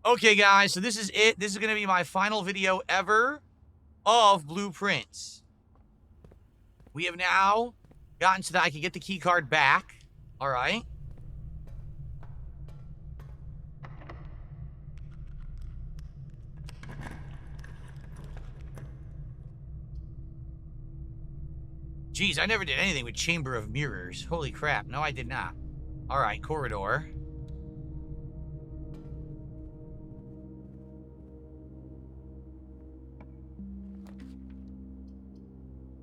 Okay, guys, so this is it. This is going to be my final video ever of Blueprints. We have now gotten to that I can get the key card back. All right. Jeez, I never did anything with Chamber of Mirrors. Holy crap. No, I did not. All right, corridor.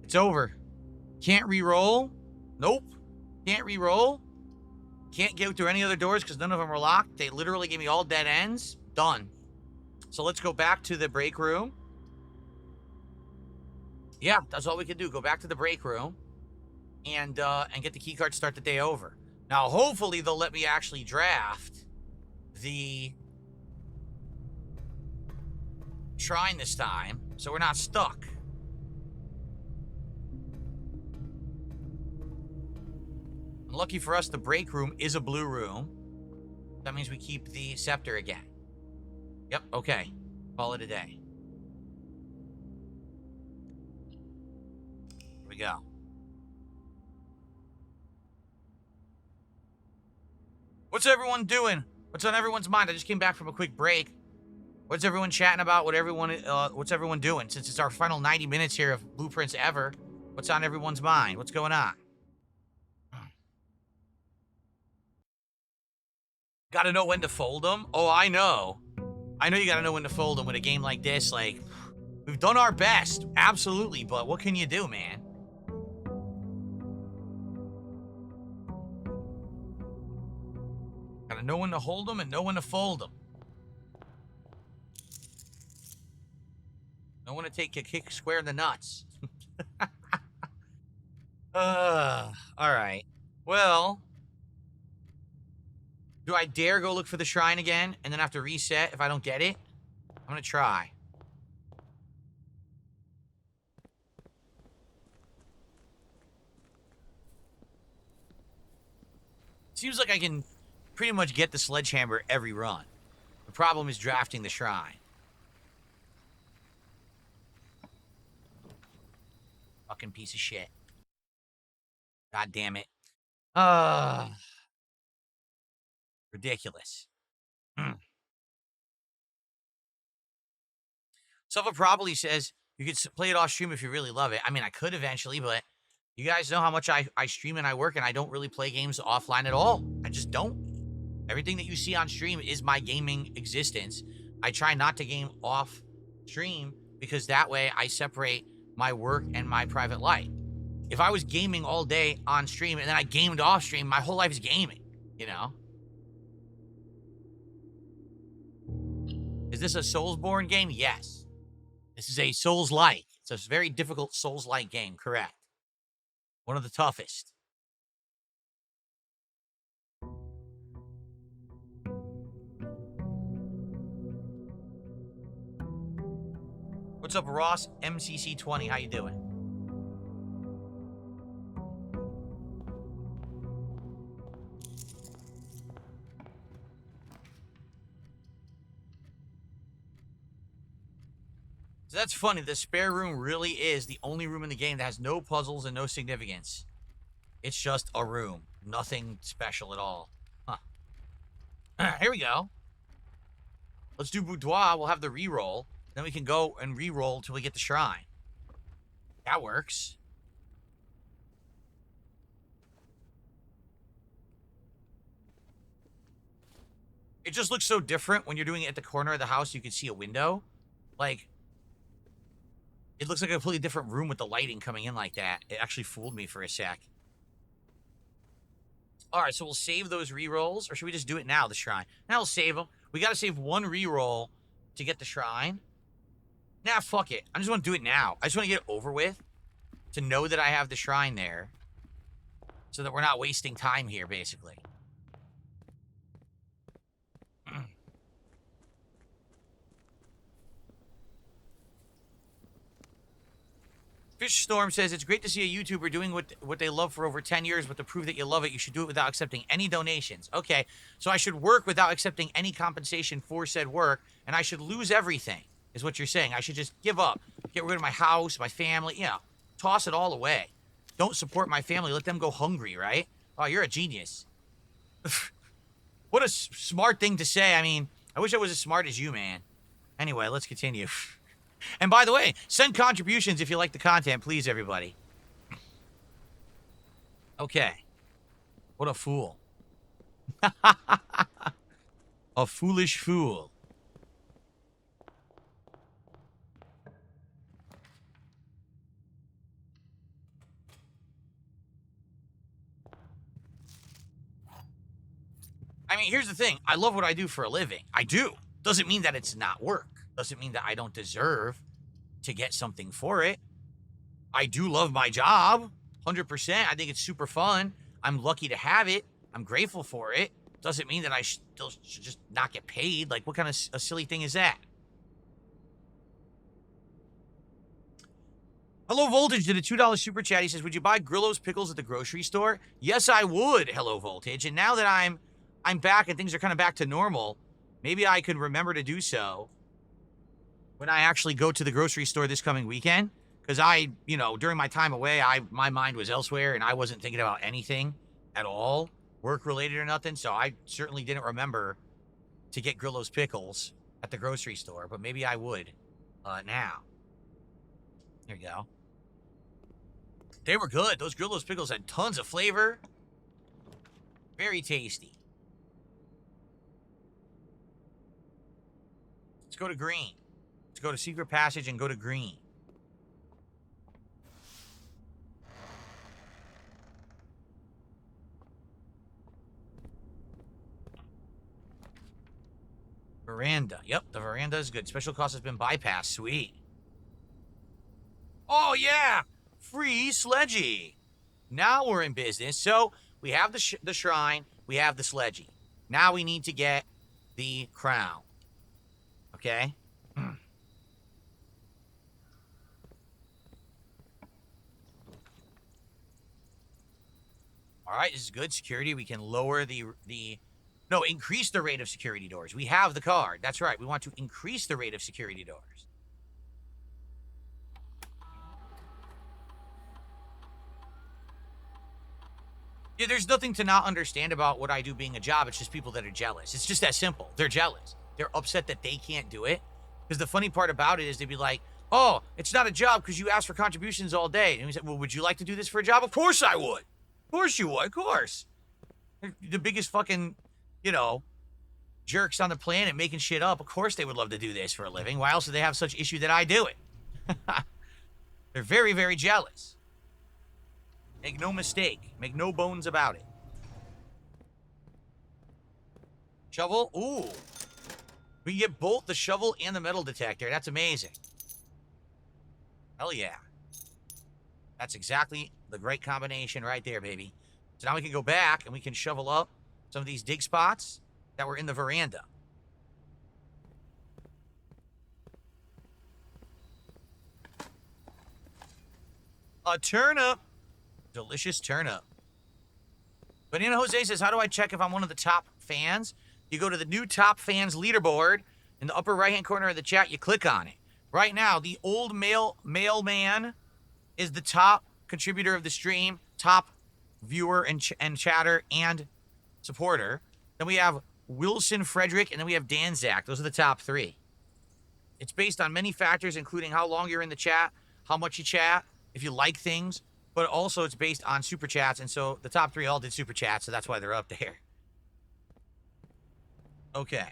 It's over. Can't re-roll. Nope. Can't re-roll. Can't get through any other doors because none of them are locked. They literally gave me all dead ends. Done. So let's go back to the break room. Yeah, that's all we can do. Go back to the break room and get the key card, start the day over. Now, hopefully they'll let me actually draft the shrine this time, so we're not stuck. And lucky for us, the break room is a blue room. That means we keep the scepter again. Yep, okay. Call it a day. Here we go. What's everyone doing? What's on everyone's mind? I just came back from a quick break. What's everyone chatting about? What's everyone doing? Since it's our final 90 minutes here of Blueprints ever, what's on everyone's mind? What's going on? Gotta know when to fold them? Oh, I know. I know you gotta know when to fold them with a game like this. Like, we've done our best, absolutely, but what can you do, man? Gotta know when to hold them and know when to fold them. Know when to take a kick square in the nuts. Alright. Well, do I dare go look for the shrine again and then have to reset if I don't get it? I'm gonna try. Seems like I can pretty much get the sledgehammer every run. The problem is drafting the shrine. Fucking piece of shit. God damn it. Ridiculous. Suffer probably says you could play it off stream if you really love it. I mean, I could eventually, but you guys know how much I stream and I work, and I don't really play games offline at all. I just don't. Everything that you see on stream is my gaming existence. I try not to game off stream because that way I separate my work and my private life. If I was gaming all day on stream and then I gamed off stream, my whole life is gaming, you know? Is this a Soulsborne game? Yes. This is a Souls-like. It's a very difficult Souls-like game, correct. One of the toughest. What's up, Ross MCC20? How you doing? So that's funny. The spare room really is the only room in the game that has no puzzles and no significance. It's just a room. Nothing special at all. Huh. Here we go. Let's do boudoir. We'll have the reroll. Then we can go and reroll until we get the shrine. That works. It just looks so different when you're doing it at the corner of the house. You can see a window. Like, it looks like a completely different room with the lighting coming in like that. It actually fooled me for a sec. All right, so we'll save those rerolls, or should we just do it now, the shrine? Now we'll save them. We got to save one reroll to get the shrine. Nah, fuck it. I just want to do it now. I just want to get it over with to know that I have the shrine there so that we're not wasting time here, basically. Fish Storm says, it's great to see a YouTuber doing what they love for over 10 years, but to prove that you love it, you should do it without accepting any donations. Okay, so I should work without accepting any compensation for said work, and I should lose everything, is what you're saying. I should just give up, get rid of my house, my family, you know, toss it all away. Don't support my family, let them go hungry, right? Oh, you're a genius. What a smart thing to say. I mean, I wish I was as smart as you, man. Anyway, let's continue. And by the way, send contributions if you like the content, please, everybody. Okay. What a fool. A foolish fool. I mean, here's the thing. I love what I do for a living. I do. Doesn't mean that it's not work. Doesn't mean that I don't deserve to get something for it. I do love my job, 100%. I think it's super fun. I'm lucky to have it. I'm grateful for it. Doesn't mean that I still should just not get paid. Like, what kind of a silly thing is that? Hello Voltage did a $2 super chat. He says, would you buy Grillo's pickles at the grocery store? Yes, I would, Hello Voltage. And now that I'm back and things are kind of back to normal, maybe I could remember to do so when I actually go to the grocery store this coming weekend. Because I, you know, during my time away, my mind was elsewhere and I wasn't thinking about anything at all, work-related or nothing. So I certainly didn't remember to get Grillo's pickles at the grocery store. But maybe I would now. There you go. They were good. Those Grillo's pickles had tons of flavor. Very tasty. Let's go to green. Let's go to Secret Passage and go to green. Veranda. Yep, the veranda is good. Special cost has been bypassed. Sweet. Oh, yeah. Free sledgy. Now we're in business. So we have the shrine. We have the sledgy. Now we need to get the crown. Okay? All right, this is good. Security, we can lower increase the rate of security doors. We have the card. That's right. We want to increase the rate of security doors. Yeah, there's nothing to not understand about what I do being a job. It's just people that are jealous. It's just that simple. They're jealous. They're upset that they can't do it. Because the funny part about it is they'd be like, oh, it's not a job because you ask for contributions all day. And we said, well, would you like to do this for a job? Of course I would. Of course you would. Of course. They're the biggest fucking, you know, jerks on the planet making shit up. Of course they would love to do this for a living. Why else do they have such issue that I do it? They're very, very jealous. Make no mistake. Make no bones about it. Shovel? Ooh. We can get both the shovel and the metal detector. That's amazing. Hell yeah. That's exactly the great combination right there, baby. So now we can go back and we can shovel up some of these dig spots that were in the veranda. A turnip. Delicious turnip. Banana Jose says, how do I check if I'm one of the top fans? You go to the new top fans leaderboard in the upper right-hand corner of the chat. You click on it. Right now, the old mailman is the top contributor of the stream, top viewer and chatter and supporter. Then we have Wilson Frederick, and then we have Dan Zach. Those are the top three. It's based on many factors, including how long you're in the chat, how much you chat, if you like things, but also it's based on super chats, and so the top three all did super chats, so that's why they're up there. Okay.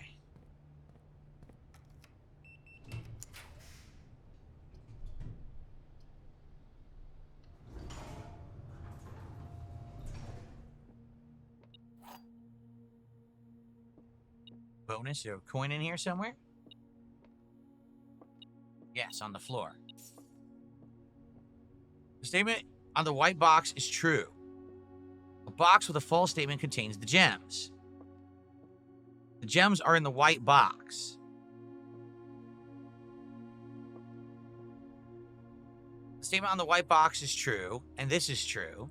Bonus, you have a coin in here somewhere? Yes, on the floor. The statement on the white box is true. A box with a false statement contains the gems. The gems are in the white box. Statement on the white box is true, and this is true.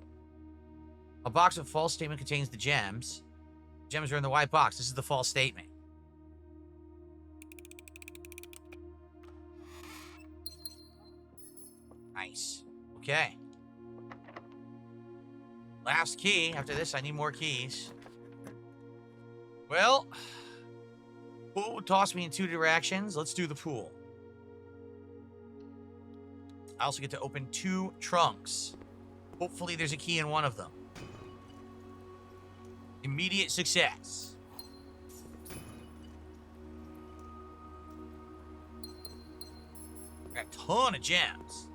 A box of false statement contains the gems. Gems are in the white box. This is the false statement. Nice. Okay. Last key. After this, I need more keys. Well, pool would toss me in 2 directions. Let's do the pool. I also get to open 2 trunks. Hopefully there's a key in one of them. Immediate success. Got a ton of gems.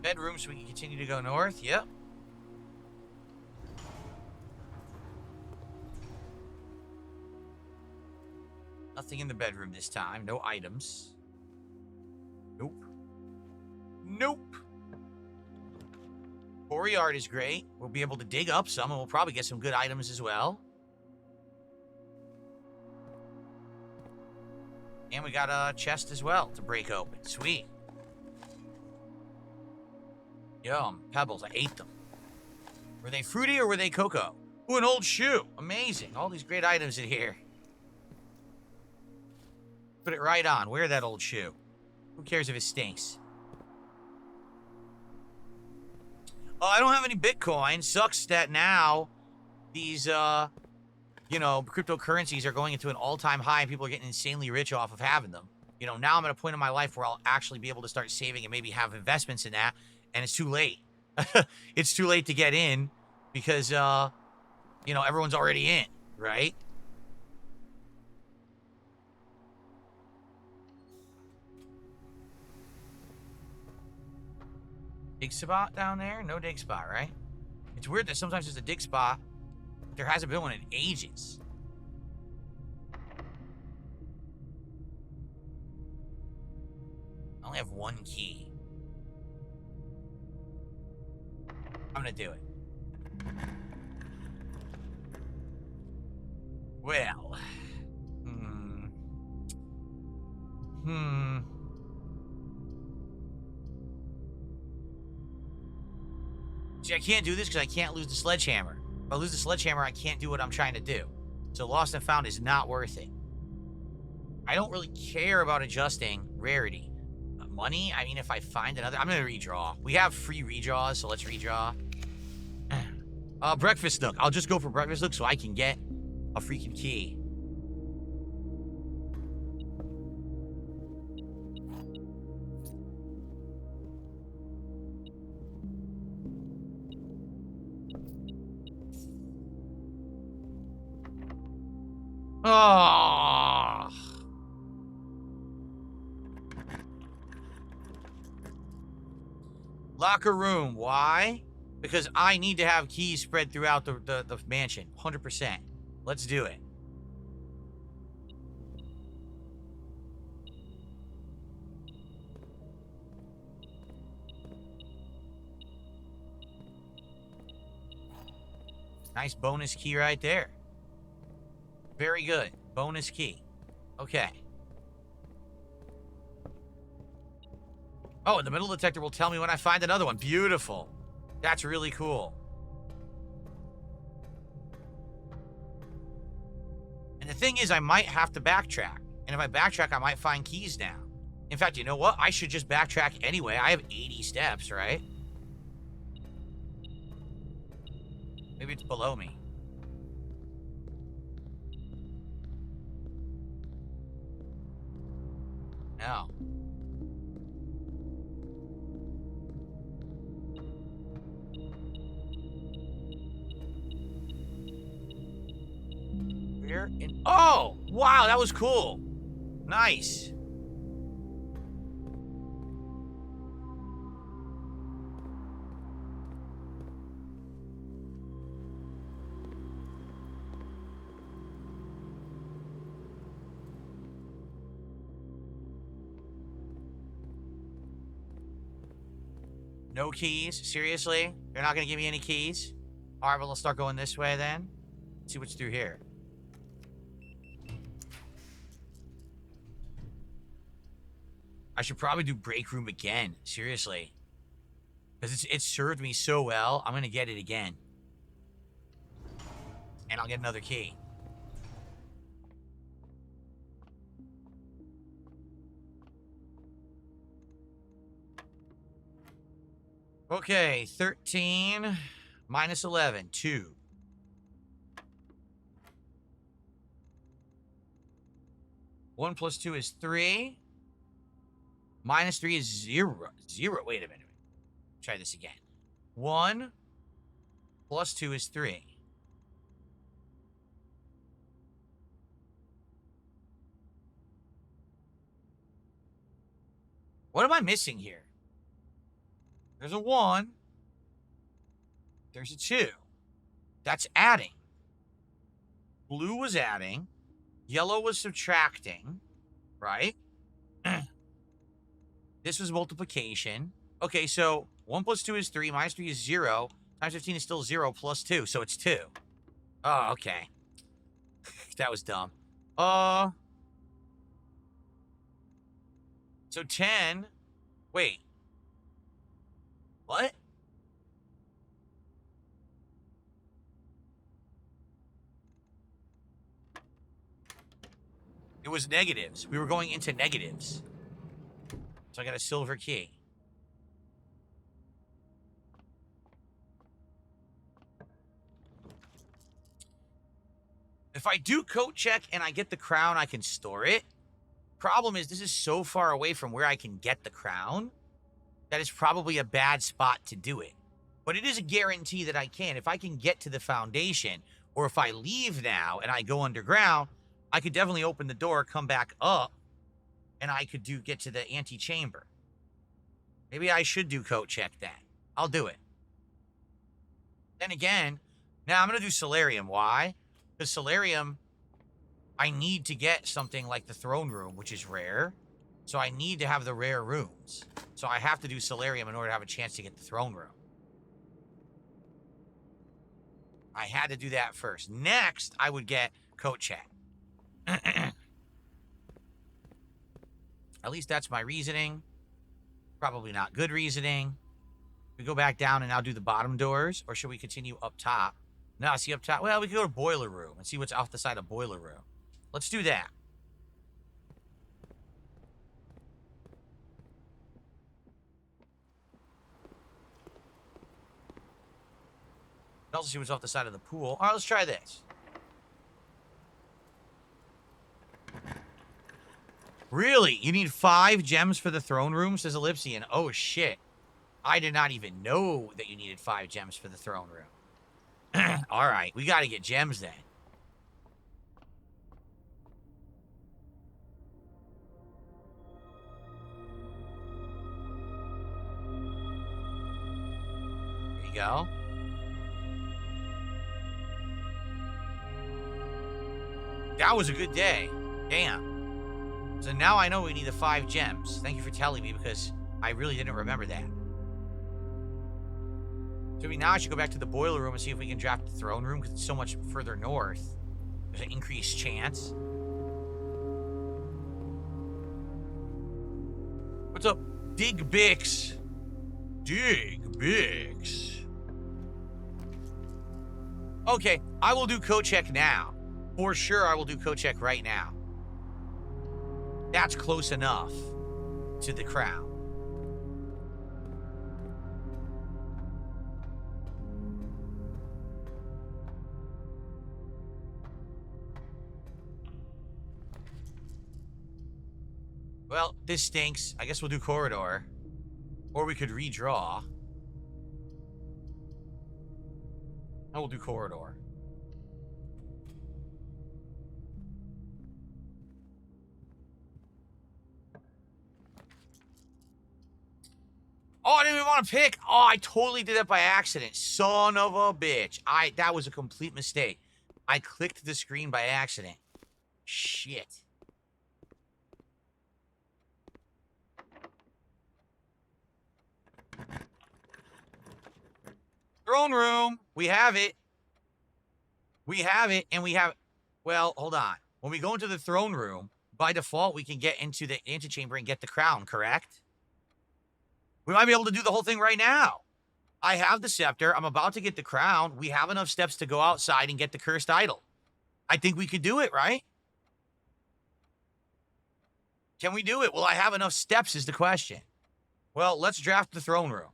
Bedroom so we can continue to go north. Yep. Nothing in the bedroom this time. No items. Nope. Nope. Quarry art is great. We'll be able to dig up some, and we'll probably get some good items as well. And we got a chest as well to break open. Sweet. Yum. Pebbles. I ate them. Were they fruity or were they cocoa? Ooh, an old shoe. Amazing. All these great items in here. Put it right on. Wear that old shoe. Who cares if it stinks? Oh, I don't have any Bitcoin. Sucks that now these, cryptocurrencies are going into an all-time high and people are getting insanely rich off of having them. You know, now I'm at a point in my life where I'll actually be able to start saving and maybe have investments in that, and it's too late. It's too late to get in because, everyone's already in, right? Dig spot down there? No dig spot, right? It's weird that sometimes there's a dig spot. There hasn't been one in ages. I only have 1 key. I'm gonna do it. Well. See, I can't do this because I can't lose the sledgehammer. If I lose the sledgehammer, I can't do what I'm trying to do. So lost and found is not worth it. I don't really care about adjusting rarity. Money, I mean, if I find another... I'm going to redraw. We have free redraws, so let's redraw. Breakfast nook. I'll just go for breakfast nook so I can get a freaking key. Oh. Locker room. Why? Because I need to have keys spread throughout the mansion. 100%. Let's do it. Nice bonus key right there. Very good. Bonus key. Okay. Oh, and the middle detector will tell me when I find another one. Beautiful. That's really cool. And the thing is, I might have to backtrack. And if I backtrack, I might find keys now. In fact, you know what? I should just backtrack anyway. I have 80 steps, right? Maybe it's below me. No. Where in... Oh! Wow, that was cool. Nice. No keys? Seriously? You're not gonna give me any keys? Alright, well, let's start going this way then. Let's see what's through here. I should probably do break room again. Seriously. Because it's served me so well. I'm going to get it again. And I'll get another key. Okay, 13 minus 11, 2. One plus 2 is 3. Minus 3 is 0. 0. Wait a minute. Try this again. 1 plus 2 is 3. What am I missing here? There's a 1. There's a 2. That's adding. Blue was adding. Yellow was subtracting. Right? This was multiplication. Okay, so 1 plus 2 is 3. Minus 3 is 0. Times 15 is still 0 plus 2. So it's 2. Oh, okay. That was dumb. So 10. Wait. What? It was negatives. We were going into negatives. So I got a silver key. If I do coat check and I get the crown, I can store it. Problem is, this is so far away from where I can get the crown that it's probably a bad spot to do it. But it is a guarantee that I can. If I can get to the foundation, or if I leave now and I go underground, I could definitely open the door, come back up, and I could get to the antechamber. Maybe I should do coat check then. I'll do it. Then again, now I'm going to do Solarium. Why? Because Solarium, I need to get something like the throne room, which is rare. So I need to have the rare rooms. So I have to do Solarium in order to have a chance to get the throne room. I had to do that first. Next, I would get coat check. At least that's my reasoning. Probably not good reasoning. We go back down and now do the bottom doors, or should we continue up top? No, see up top. Well, we could go to boiler room and see what's off the side of boiler room. Let's do that. Also see what's off the side of the pool. All right, let's try this. Really? You need 5 gems for the throne room, says Ellipsian. Oh, shit. I did not even know that you needed 5 gems for the throne room. All right, we got to get gems then. There you go. That was a good day. Damn. So now I know we need the 5 gems. Thank you for telling me, because I really didn't remember that. So now I should go back to the boiler room and see if we can draft the throne room, because it's so much further north. There's an increased chance. What's up, Dig Bix? Dig Bix. Okay, I will do coat check now. For sure, I will do coat check right now. That's close enough to the crown. Well, this stinks. I guess we'll do corridor. Or we could redraw. I will do corridor. Oh, I didn't even want to pick. Oh, I totally did that by accident. Son of a bitch. That was a complete mistake. I clicked the screen by accident. Shit. Throne room. We have it. We have it, and we have... Well, hold on. When we go into the throne room, by default, we can get into the antechamber and get the crown, correct? We might be able to do the whole thing right now. I have the scepter. I'm about to get the crown. We have enough steps to go outside and get the cursed idol. I think we could do it, right? Can we do it? Will I have enough steps is the question. Well, let's draft the throne room.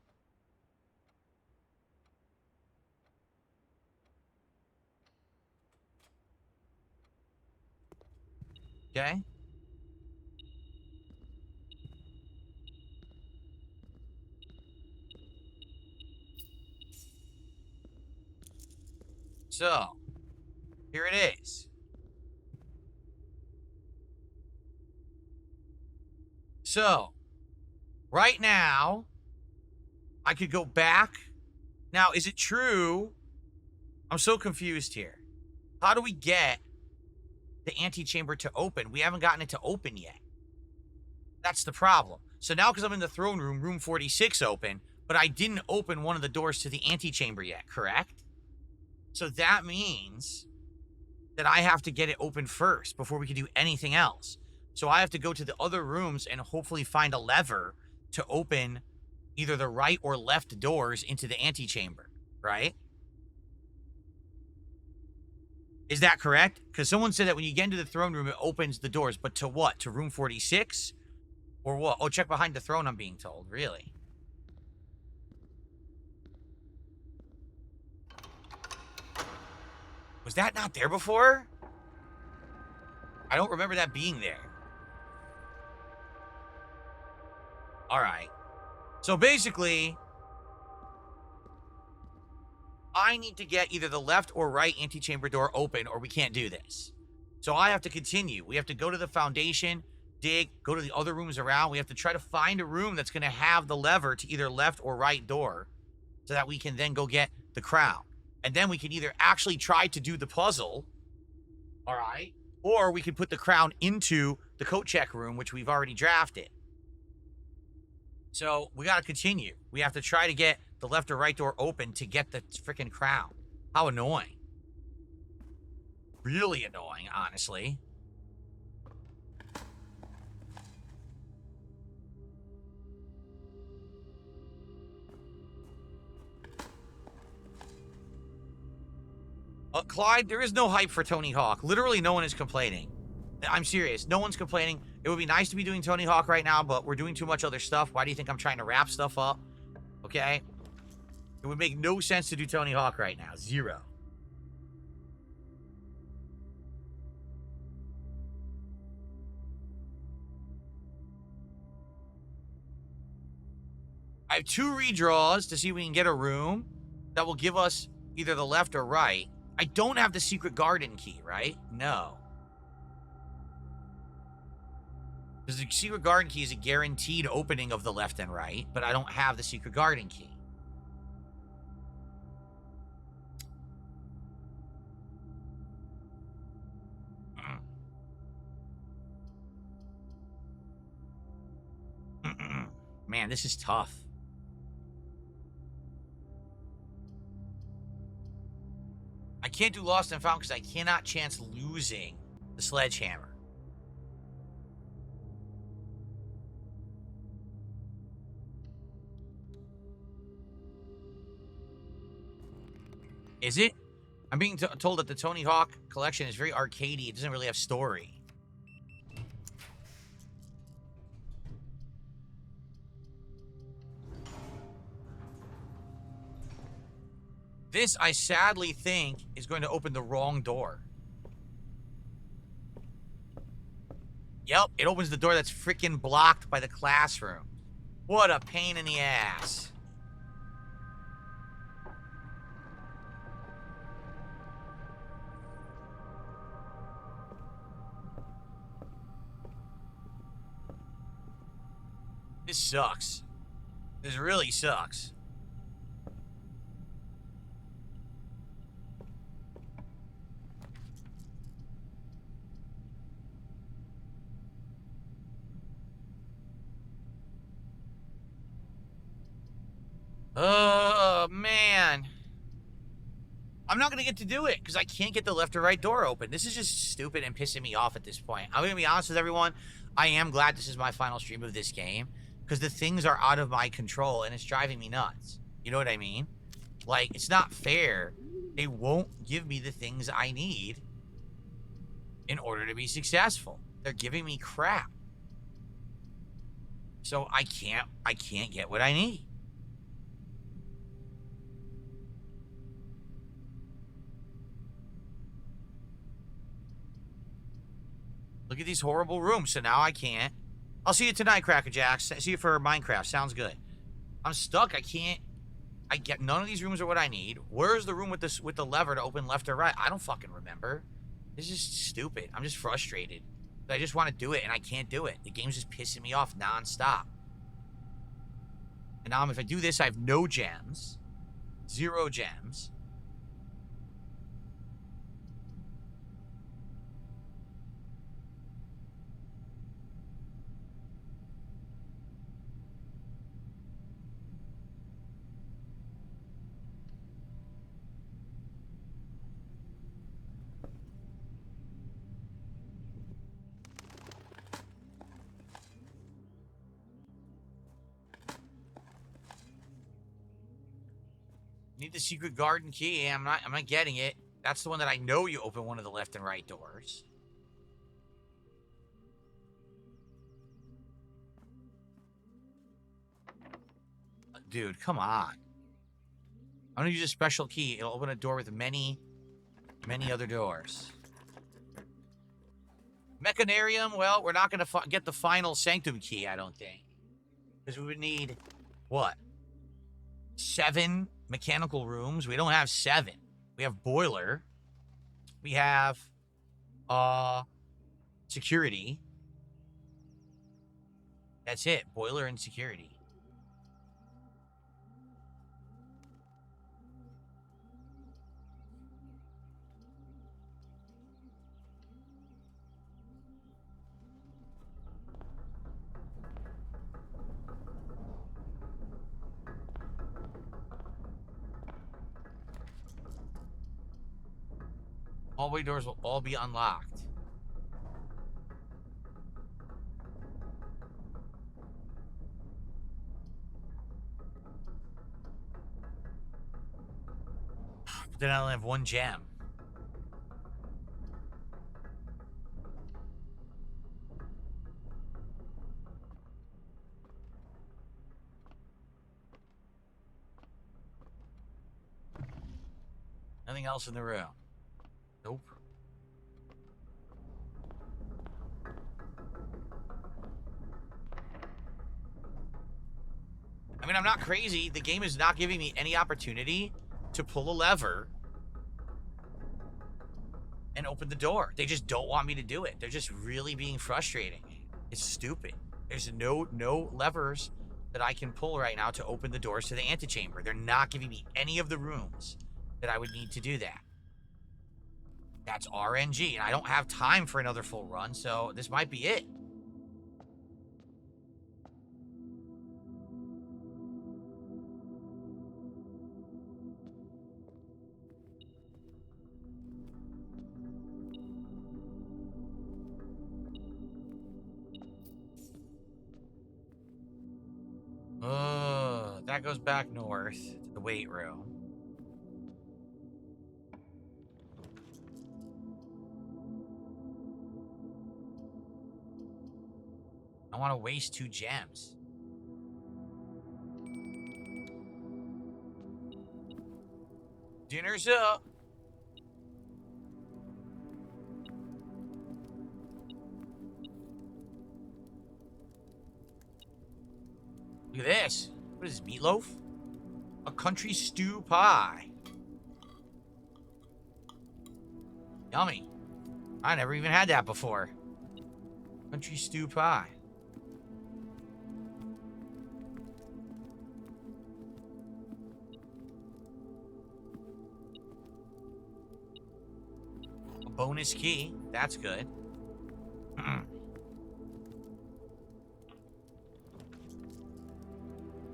Okay. So, here it is. So, right now, I could go back. Now, is it true? I'm so confused here. How do we get the antechamber to open? We haven't gotten it to open yet. That's the problem. So now, because I'm in the throne room, room 46 open, but I didn't open one of the doors to the antechamber yet, correct? So that means that I have to get it open first before we can do anything else. So I have to go to the other rooms and hopefully find a lever to open either the right or left doors into the antechamber, right? Is that correct? Because someone said that when you get into the throne room, it opens the doors. But to what? To room 46? Or what? Oh, check behind the throne, I'm being told. Really? Was that not there before? I don't remember that being there. All right. So basically, I need to get either the left or right antechamber door open or we can't do this. So I have to continue. We have to go to the foundation, dig, go to the other rooms around. We have to try to find a room that's going to have the lever to either left or right door so that we can then go get the crown. And then we can either actually try to do the puzzle, all right, or we can put the crown into the coat check room, which we've already drafted. So we got to continue. We have to try to get the left or right door open to get the freaking crown. How annoying. Really annoying, honestly. Clyde, there is no hype for Tony Hawk. Literally, no one is complaining. I'm serious. No one's complaining. It would be nice to be doing Tony Hawk right now, but we're doing too much other stuff. Why do you think I'm trying to wrap stuff up? Okay? It would make no sense to do Tony Hawk right now. Zero. I have 2 redraws to see if we can get a room that will give us either the left or right. I don't have the secret garden key, right? No. Because the secret garden key is a guaranteed opening of the left and right, but I don't have the secret garden key. Man, this is tough. I can't do Lost and Found because I cannot chance losing the sledgehammer. Is it? I'm being told that the Tony Hawk collection is very arcadey. It doesn't really have story. This, I sadly think, is going to open the wrong door. Yep, it opens the door that's freaking blocked by the classroom. What a pain in the ass. This sucks. This really sucks. Oh, man. I'm not going to get to do it because I can't get the left or right door open. This is just stupid and pissing me off at this point. I'm going to be honest with everyone. I am glad this is my final stream of this game because the things are out of my control and it's driving me nuts. You know what I mean? Like, it's not fair. They won't give me the things I need in order to be successful. They're giving me crap. So I can't get what I need. Look at these horrible rooms. So now I can't. I'll see you tonight, Cracker Jacks. See you for Minecraft. Sounds good. I'm stuck. I can't. I get none of these rooms are what I need. Where's the room with this with the lever to open left or right? I don't fucking remember. This is stupid. I'm just frustrated. I just want to do it and I can't do it. The game's just pissing me off nonstop. And now if I do this, I have no gems. 0 gems. Need the secret garden key. I'm not getting it. That's the one that I know you open one of the left and right doors. Dude, come on. I'm gonna use a special key. It'll open a door with many other doors. Mechanarium, well, we're not gonna get the final sanctum key, I don't think. Because we would need, what? 7 mechanical rooms. We don't have 7. We have boiler. We have security. That's it. Boiler and security. Hallway doors will all be unlocked. But then I only have 1 gem. Nothing else in the room. Nope. I mean, I'm not crazy. The game is not giving me any opportunity to pull a lever and open the door. They just don't want me to do it. They're just really being frustrating. It's stupid. There's no levers that I can pull right now to open the doors to the antechamber. They're not giving me any of the rooms that I would need to do that. That's RNG, and I don't have time for another full run, so this might be it. That goes back north to the weight room. I want to waste 2 gems. Dinner's up. Look at this. What is this, meatloaf? A country stew pie. Yummy. I never even had that before. Country stew pie. A bonus key. That's good.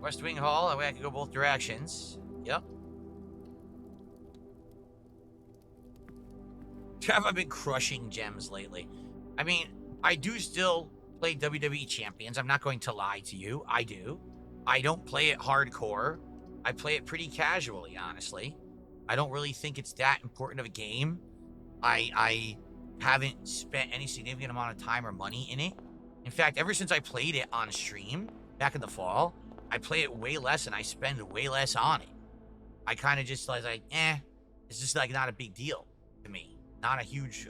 West Wing Hall, that way I can go both directions. Yep. Have I been crushing gems lately? I mean, I do still play WWE Champions. I'm not going to lie to you. I do. I don't play it hardcore. I play it pretty casually, honestly. I don't really think it's that important of a game. I haven't spent any significant amount of time or money in it. In fact, ever since I played it on stream back in the fall, I play it way less and I spend way less on it. I kind of just like, it's just like not a big deal to me. Not a huge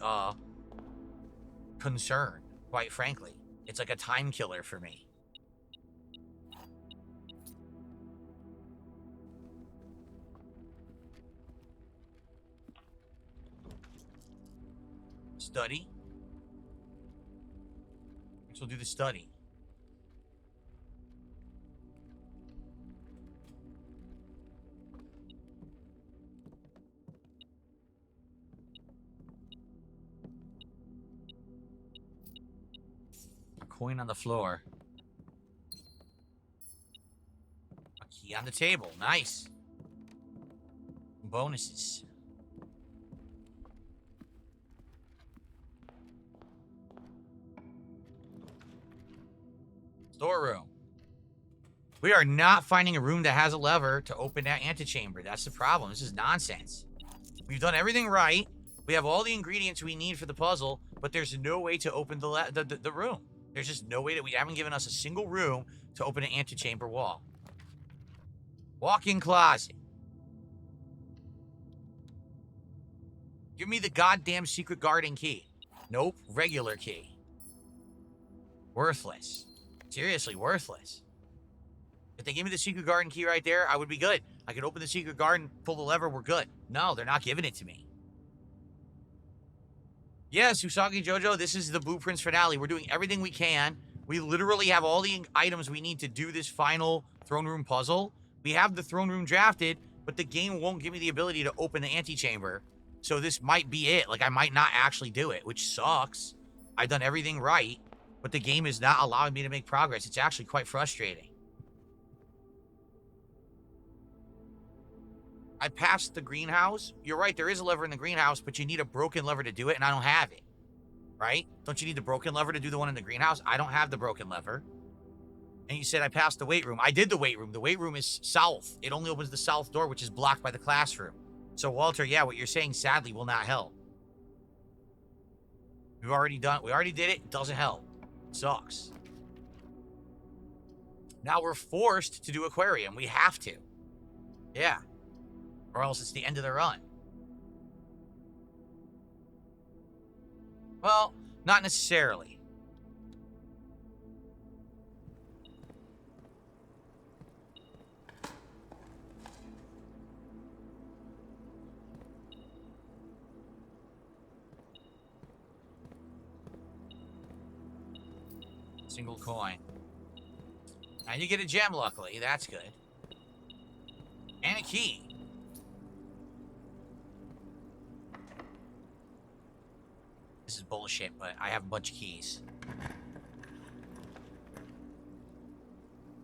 concern, quite frankly. It's like a time killer for me. Study. So we'll do the study. A coin on the floor. A key on the table. Nice. Bonuses. Storeroom. We are not finding a room that has a lever to open that antechamber. That's the problem. This is nonsense. We've done everything right. We have all the ingredients we need for the puzzle, but there's no way to open the room. There's just no way that we haven't given us a single room to open an antechamber wall. Walk-in closet. Give me the goddamn secret garden key. Nope, regular key. Worthless. Seriously, worthless. If they gave me the secret garden key right there, I would be good. I could open the secret garden, pull the lever, we're good. No, they're not giving it to me. Yes, Usagi Jojo, this is the Blueprints finale. We're doing everything we can. We literally have all the items we need to do this final throne room puzzle. We have the throne room drafted, but the game won't give me the ability to open the antechamber. So this might be it. Like, I might not actually do it, which sucks. I've done everything right, but the game is not allowing me to make progress. It's actually quite frustrating. I passed the greenhouse. You're right, there is a lever in the greenhouse, but you need a broken lever to do it, and I don't have it. Right? Don't you need the broken lever to do the one in the greenhouse? I don't have the broken lever. And you said I passed the weight room. I did the weight room. The weight room is south. It only opens the south door, which is blocked by the classroom. So, Walter, yeah, what you're saying, sadly, will not help. We already did it. It doesn't help. It sucks. Now we're forced to do aquarium. We have to. Yeah. Or else it's the end of the run. Well, not necessarily. Single coin. And you get a gem, luckily. That's good. And a key. This is bullshit, but I have a bunch of keys.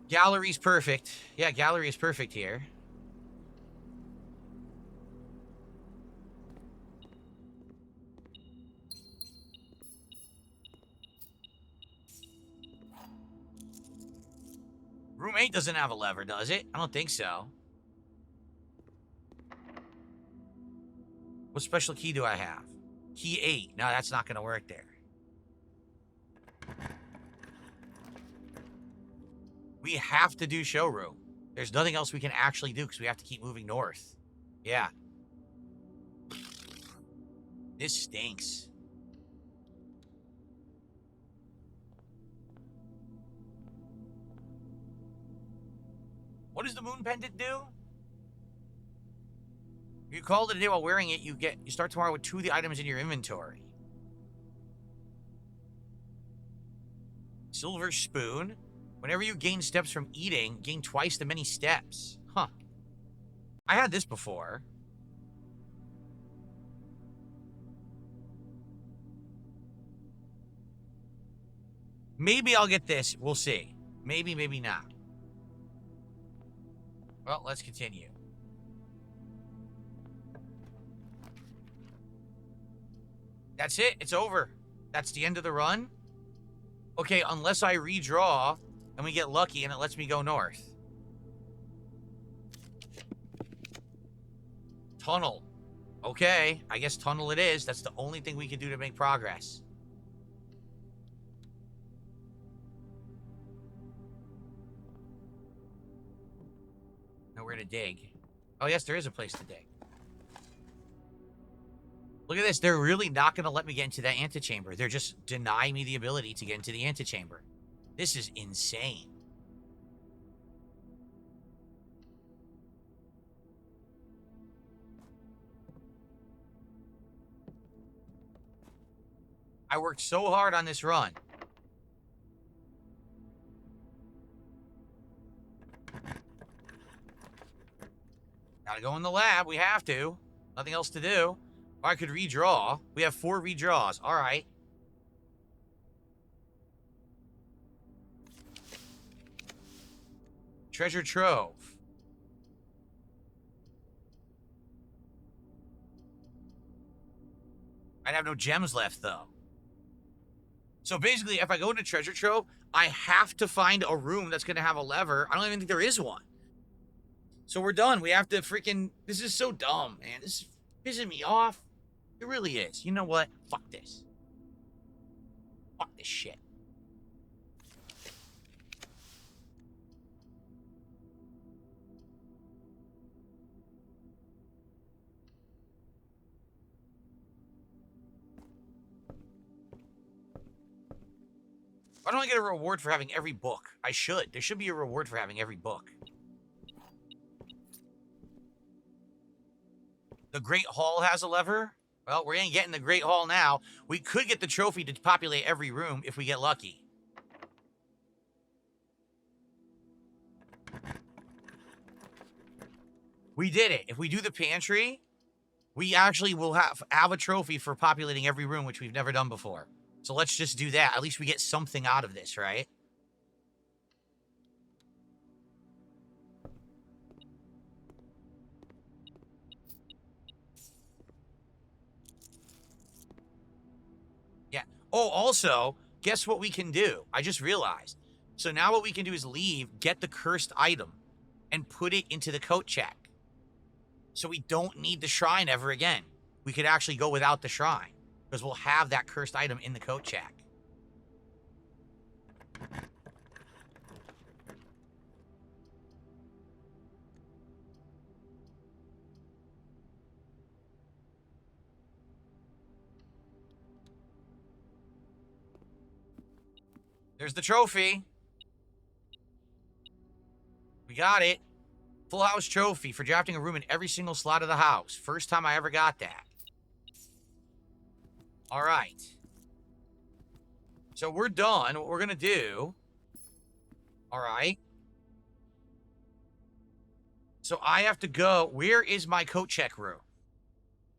Gallery's perfect. Yeah, gallery is perfect here. Room 8 doesn't have a lever, does it? I don't think so. What special key do I have? Key 8. No, that's not going to work there. We have to do showroom. There's nothing else we can actually do because we have to keep moving north. Yeah. This stinks. What does the moon pendant do? If you call it a day while wearing it, you start tomorrow with 2 of the items in your inventory. Silver spoon. Whenever you gain steps from eating, gain twice the many steps. Huh. I had this before. Maybe I'll get this. We'll see. Maybe, maybe not. Well, let's continue. That's it. It's over. That's the end of the run. Okay, unless I redraw and we get lucky and it lets me go north. Tunnel. Okay, I guess tunnel it is. That's the only thing we can do to make progress. Nowhere to dig. Oh, yes, there is a place to dig. Look at this. They're really not going to let me get into that antechamber. They're just denying me the ability to get into the antechamber. This is insane. I worked so hard on this run. Gotta go in the lab. We have to. Nothing else to do. Or I could redraw. We have 4 redraws. All right. Treasure trove. I'd have no gems left, though. So basically, if I go into treasure trove, I have to find a room that's going to have a lever. I don't even think there is one. So we're done. We have to freaking... This is so dumb, man. This is pissing me off. It really is. You know what? Fuck this. Fuck this shit. Why don't I get a reward for having every book? I should. There should be a reward for having every book. The Great Hall has a lever? Well, we ain't getting the Great Hall now. We could get the trophy to populate every room if we get lucky. We did it. If we do the pantry, we actually will have a trophy for populating every room, which we've never done before. So let's just do that. At least we get something out of this, right? Yeah. Oh, also, guess what we can do? I just realized. So now what we can do is leave, get the cursed item, and put it into the coat check. So we don't need the shrine ever again. We could actually go without the shrine, because we'll have that cursed item in the coat check. There's the trophy. We got it. Full house trophy for drafting a room in every single slot of the house. First time I ever got that. All right. So we're done. What we're going to do... All right. So I have to go... Where is my coat check room?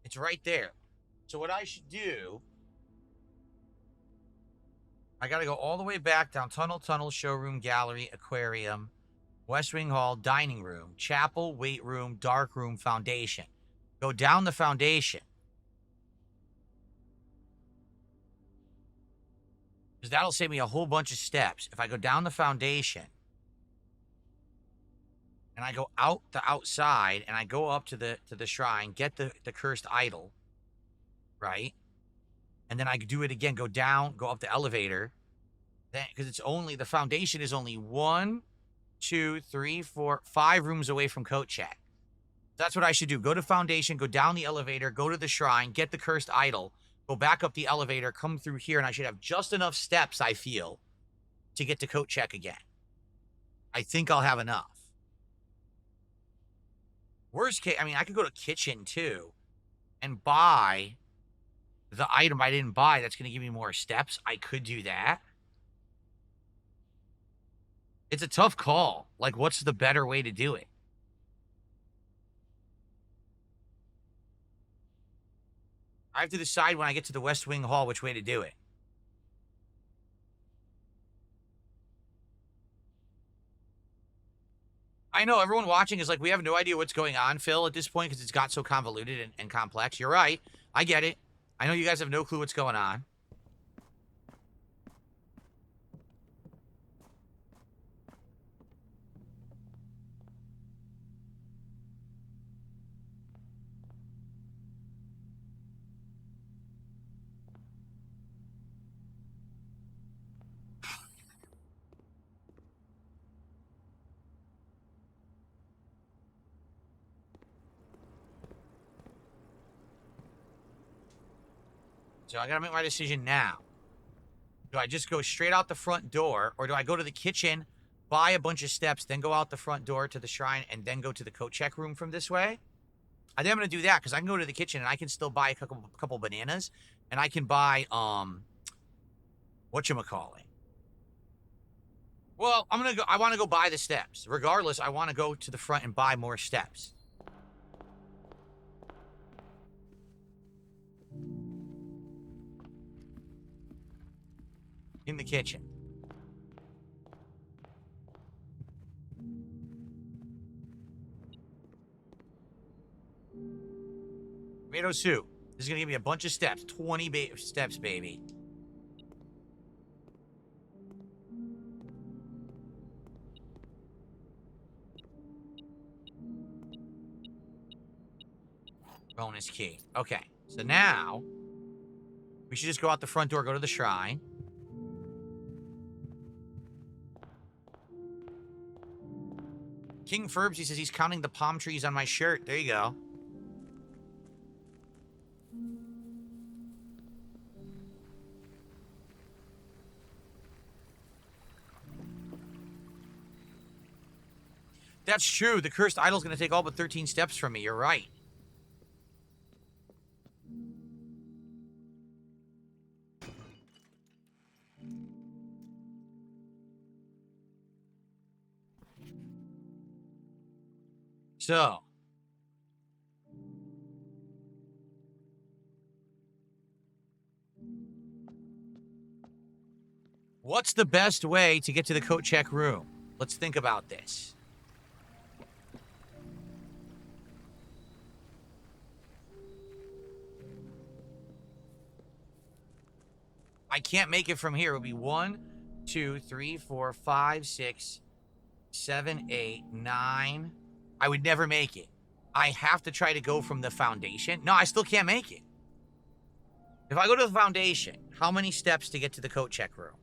It's right there. So what I should do... I got to go all the way back down. Tunnel, showroom, gallery, aquarium, West Wing Hall, dining room, chapel, weight room, dark room, foundation. Go down the foundation. Because that'll save me a whole bunch of steps. If I go down the foundation, and I go out the outside, and I go up to the shrine, get the cursed idol, right? And then I do it again, go down, go up the elevator. Then, because it's only, the foundation is only 1, 2, 3, 4, 5 rooms away from coat check. That's what I should do. Go to foundation, go down the elevator, go to the shrine, get the cursed idol, go back up the elevator, come through here, and I should have just enough steps, I feel, to get to coat check again. I think I'll have enough. Worst case, I mean, I could go to kitchen, too, and buy the item I didn't buy that's going to give me more steps. I could do that. It's a tough call. Like, what's the better way to do it? I have to decide when I get to the West Wing Hall which way to do it. I know everyone watching is like, we have no idea what's going on, Phil, at this point, because it's got so convoluted and complex. You're right. I get it. I know you guys have no clue what's going on. So I gotta make my decision now. Do I just go straight out the front door, or do I go to the kitchen, buy a bunch of steps, then go out the front door to the shrine, and then go to the coat check room from this way? I think I'm gonna do that, because I can go to the kitchen and I can still buy a couple bananas, and I can buy, whatchamacallit. Well, I want to go buy the steps. Regardless, I want to go to the front and buy more steps. In the kitchen. Tomato soup. This is going to give me a bunch of steps. 20 steps, baby. Bonus key. Okay. So now, we should just go out the front door, go to the shrine. King Ferbs, he says he's counting the palm trees on my shirt. There you go. That's true. The cursed idol's going to take all but 13 steps from me. You're right. So. What's the best way to get to the coat check room? Let's think about this. I can't make it from here. It would be 1, 2, 3, 4, 5, 6, 7, 8, 9. I would never make it. I have to try to go from the foundation. No, I still can't make it. If I go to the foundation, how many steps to get to the coat check room?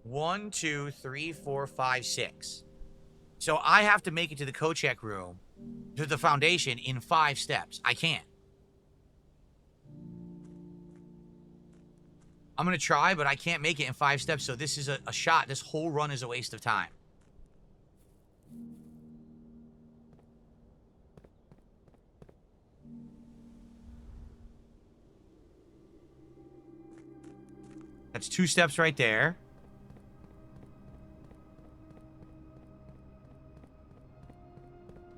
1, 2, 3, 4, 5, 6. So I have to make it to the coat check room, to the foundation, in 5 steps. I can't. I'm going to try, but I can't make it in 5 steps, so this is a shot. This whole run is a waste of time. That's 2 steps right there.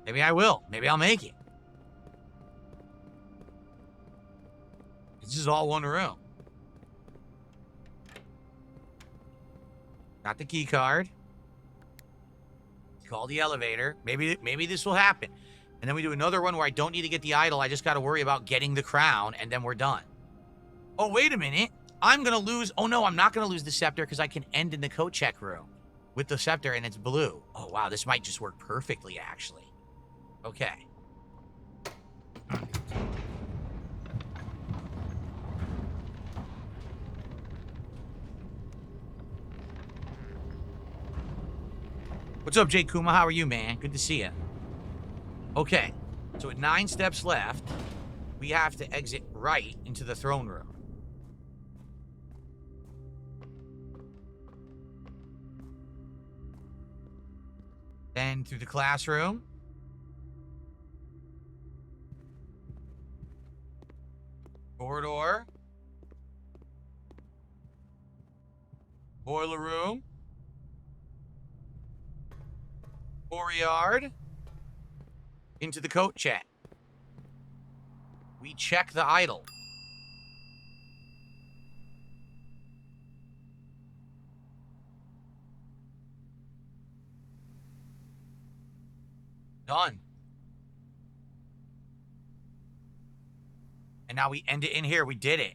Maybe I will. Maybe I'll make it. This is all one room. Got the key card. Call the elevator. Maybe this will happen. And then we do another one where I don't need to get the idol. I just got to worry about getting the crown, and then we're done. Oh, wait a minute. I'm going to lose. Oh, no, I'm not going to lose the scepter because I can end in the coat check room with the scepter, and it's blue. Oh, wow. This might just work perfectly, actually. Okay. What's up, Jay Kuma? How are you, man? Good to see you. Okay. So with 9 steps left, we have to exit right into the throne room. Then through the classroom. Corridor. Boiler room. Courtyard. Into the coat check. We check the idol. Done. And now we end it in here. We did it.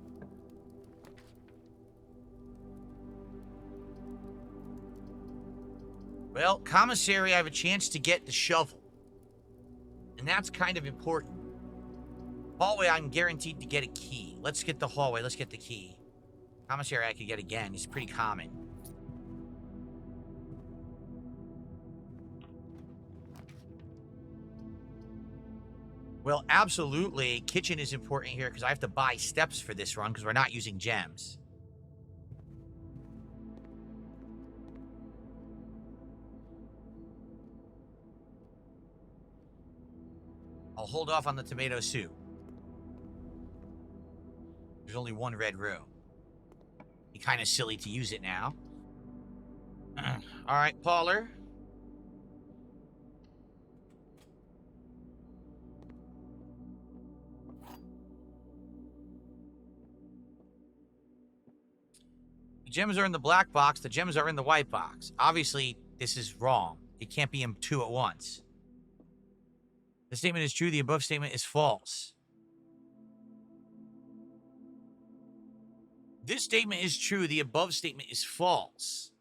Well, commissary, I have a chance to get the shovel. And that's kind of important. Hallway, I'm guaranteed to get a key. Let's get the hallway. Let's get the key. Commissary, I could get again. It's pretty common. Well, absolutely. Kitchen is important here because I have to buy steps for this run because we're not using gems. I'll hold off on the tomato soup. There's only one red room. Be kind of silly to use it now. All right, Pauler. The gems are in the black box. The gems are in the white box. Obviously, this is wrong. It can't be in two at once. The statement is true. The above statement is false. This statement is true. The above statement is false.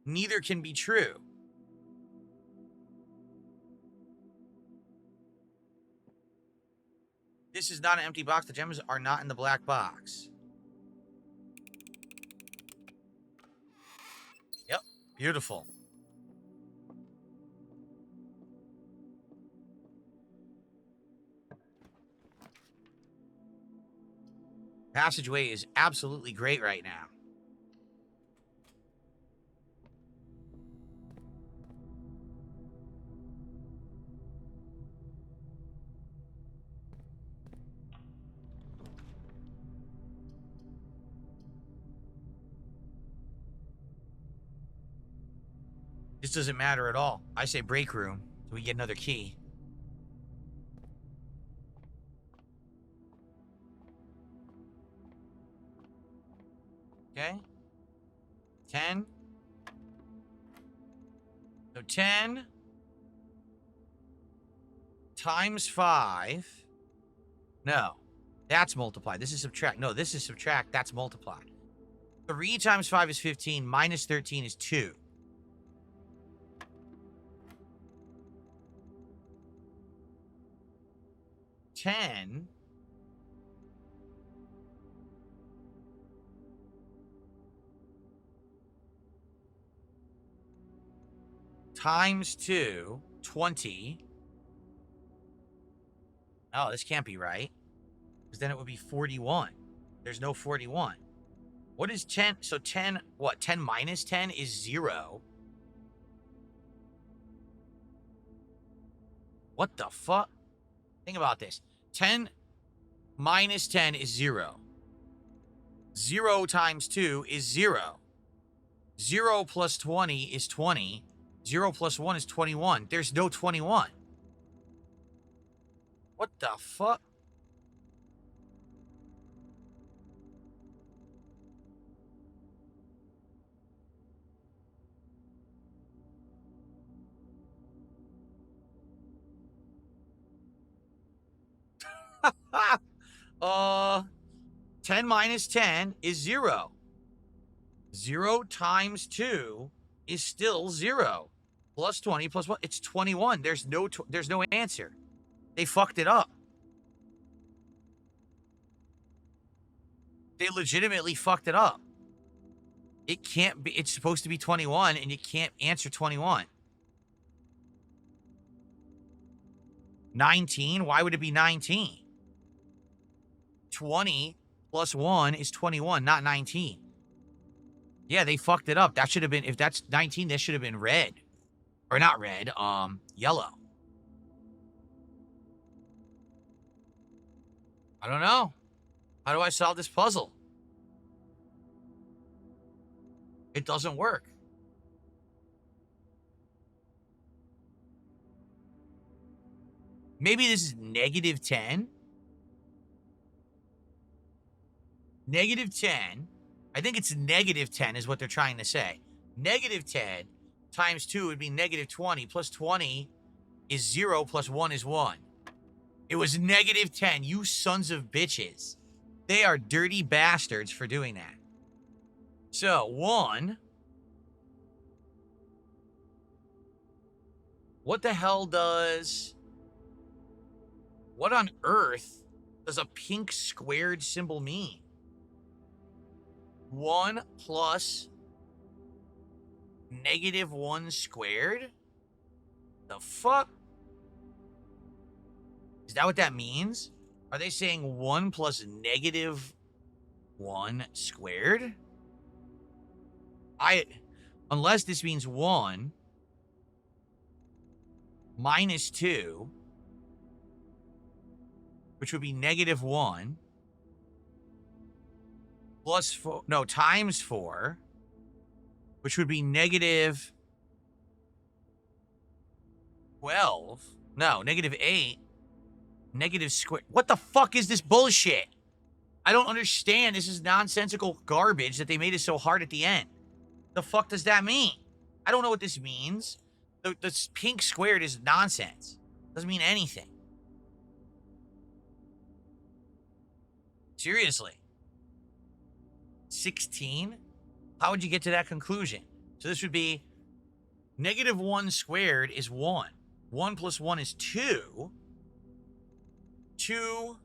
Neither can be true. This is not an empty box. The gems are not in the black box. Yep. Beautiful. Passageway is absolutely great right now. This doesn't matter at all. I say break room, so we get another key. Okay. 10. So 10 times 5. No. That's multiply. This is subtract. No, this is subtract. That's multiply. 3 times 5 is 15. Minus 13 is 2. Ten times 2, 20. Oh, this can't be right. Because then it would be 41. There's no 41. What is 10? So 10, what? 10 minus 10 is 0. What the fuck? Think about this. 10 minus 10 is 0. 0 times 2 is 0. 0 plus 20 is 20. 0 plus 1 is 21. There's no 21. What the fuck? uh, 10 minus 10 is 0. 0 times 2 is still 0. Plus 20 plus 1, it's 21. There's no answer. They fucked it up. They legitimately fucked it up. It can't be, it's supposed to be 21 and you can't answer 21. 19, why would it be 19? 20 plus 1 is 21, not 19. Yeah, they fucked it up. That should have been, if that's 19, this should have been red. Or not red, yellow. I don't know. How do I solve this puzzle? It doesn't work. Maybe this is negative 10. Negative 10. I think it's negative 10 is what they're trying to say. Negative 10 times 2 would be negative 20. Plus 20 is 0. Plus 1 is 1. It was negative 10. You sons of bitches. They are dirty bastards for doing that. So, 1 What the hell does... What on earth does a pink squared symbol mean? 1 plus -1 squared? The fuck? Is that what that means? Are they saying 1 plus -1 squared? Unless this means 1 minus 2, which would be -1 plus 4, no, times 4, which would be -12, no, -8, negative square. What the fuck is this bullshit? I don't understand. This is nonsensical garbage that they made it so hard at the end. The fuck does that mean? I don't know what this means. The pink squared is nonsense. Doesn't mean anything. Seriously. 16? How would you get to that conclusion? So this would be -1 squared is 1. 1 plus 1 is 2. 2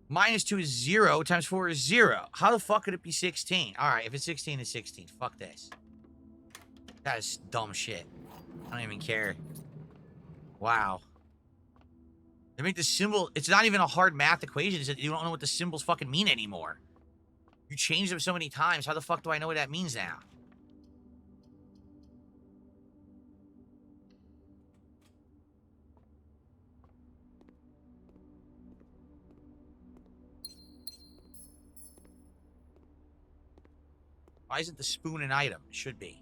minus 2 is 0 times 4 is 0. How the fuck could it be 16? All right, if it's 16, it's 16. Fuck this. That is dumb shit. I don't even care. Wow. They make the symbol... It's not even a hard math equation. It's that you don't know what the symbols fucking mean anymore. You changed them so many times. How the fuck do I know what that means now? Why isn't the spoon an item? It should be.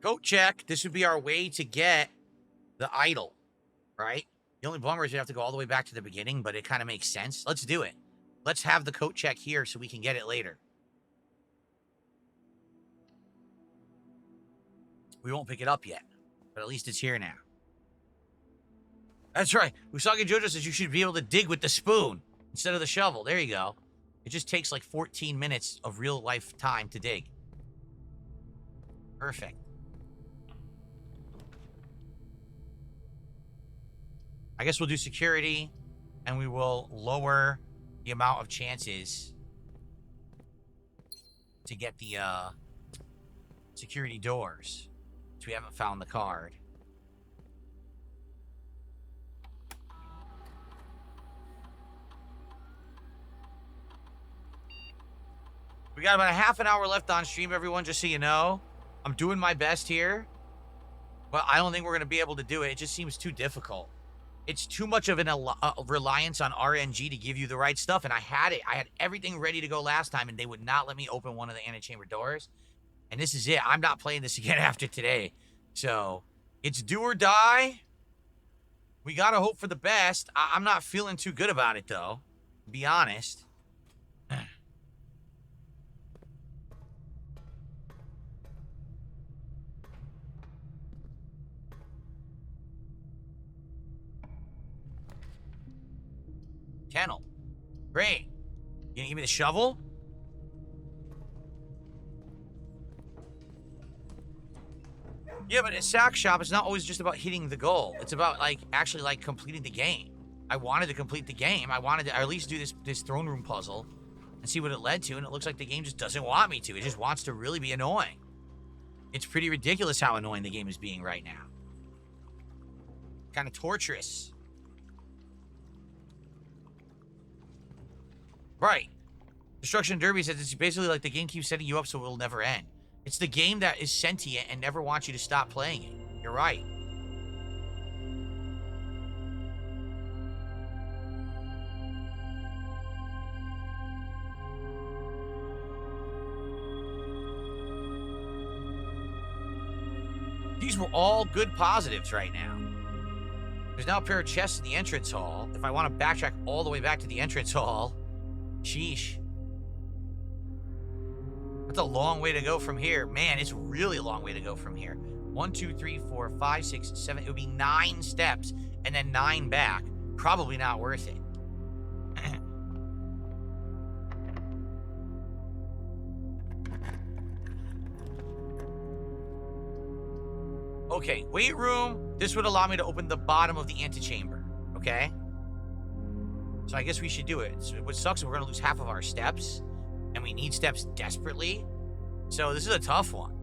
Coat check. This would be our way to get the idol, right? The only bummer is we have to go all the way back to the beginning, but it kind of makes sense. Let's do it. Let's have the coat check here so we can get it later. We won't pick it up yet, but at least it's here now. That's right. Usagi Jojo says you should be able to dig with the spoon instead of the shovel. There you go. It just takes like 14 minutes of real life time to dig. Perfect. I guess we'll do security, and we will lower the amount of chances to get the security doors. We haven't found the card. We got about a half an hour left on stream, everyone, just so you know. I'm doing my best here, but I don't think we're going to be able to do it. It just seems too difficult. It's too much of a reliance on RNG to give you the right stuff, and I had it. I had everything ready to go last time, and they would not let me open one of the antechamber doors. And this is it. I'm not playing this again after today. So, it's do or die. We gotta hope for the best. I'm not feeling too good about it, though. To be honest. Kennel. Great. You gonna give me the shovel? Yeah, but at Sack Shop, it's not always just about hitting the goal. It's about, like, actually, like, completing the game. I wanted to complete the game. I wanted to at least do this throne room puzzle and see what it led to, and it looks like the game just doesn't want me to. It just wants to really be annoying. It's pretty ridiculous how annoying the game is being right now. Kind of torturous. Right. Destruction Derby says it's basically like the game keeps setting you up so it will never end. It's the game that is sentient and never wants you to stop playing it. You're right. These were all good positives right now. There's now a pair of chests in the entrance hall. If I want to backtrack all the way back to the entrance hall, sheesh. That's a long way to go from here. Man, it's really a long way to go from here. 1, 2, 3, 4, 5, 6, 7. It would be 9 steps and then 9 back. Probably not worth it. Okay, weight room. This would allow me to open the bottom of the antechamber. Okay? So I guess we should do it. So what sucks is we're going to lose half of our steps. And we need steps desperately. So this is a tough one.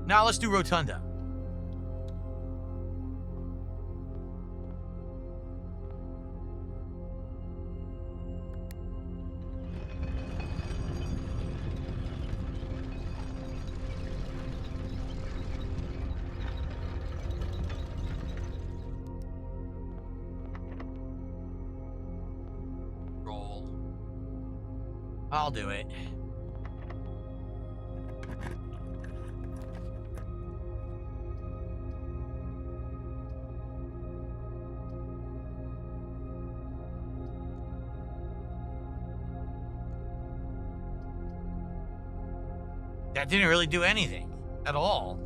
Now let's do Rotunda. Roll. I'll do it. That didn't really do anything at all.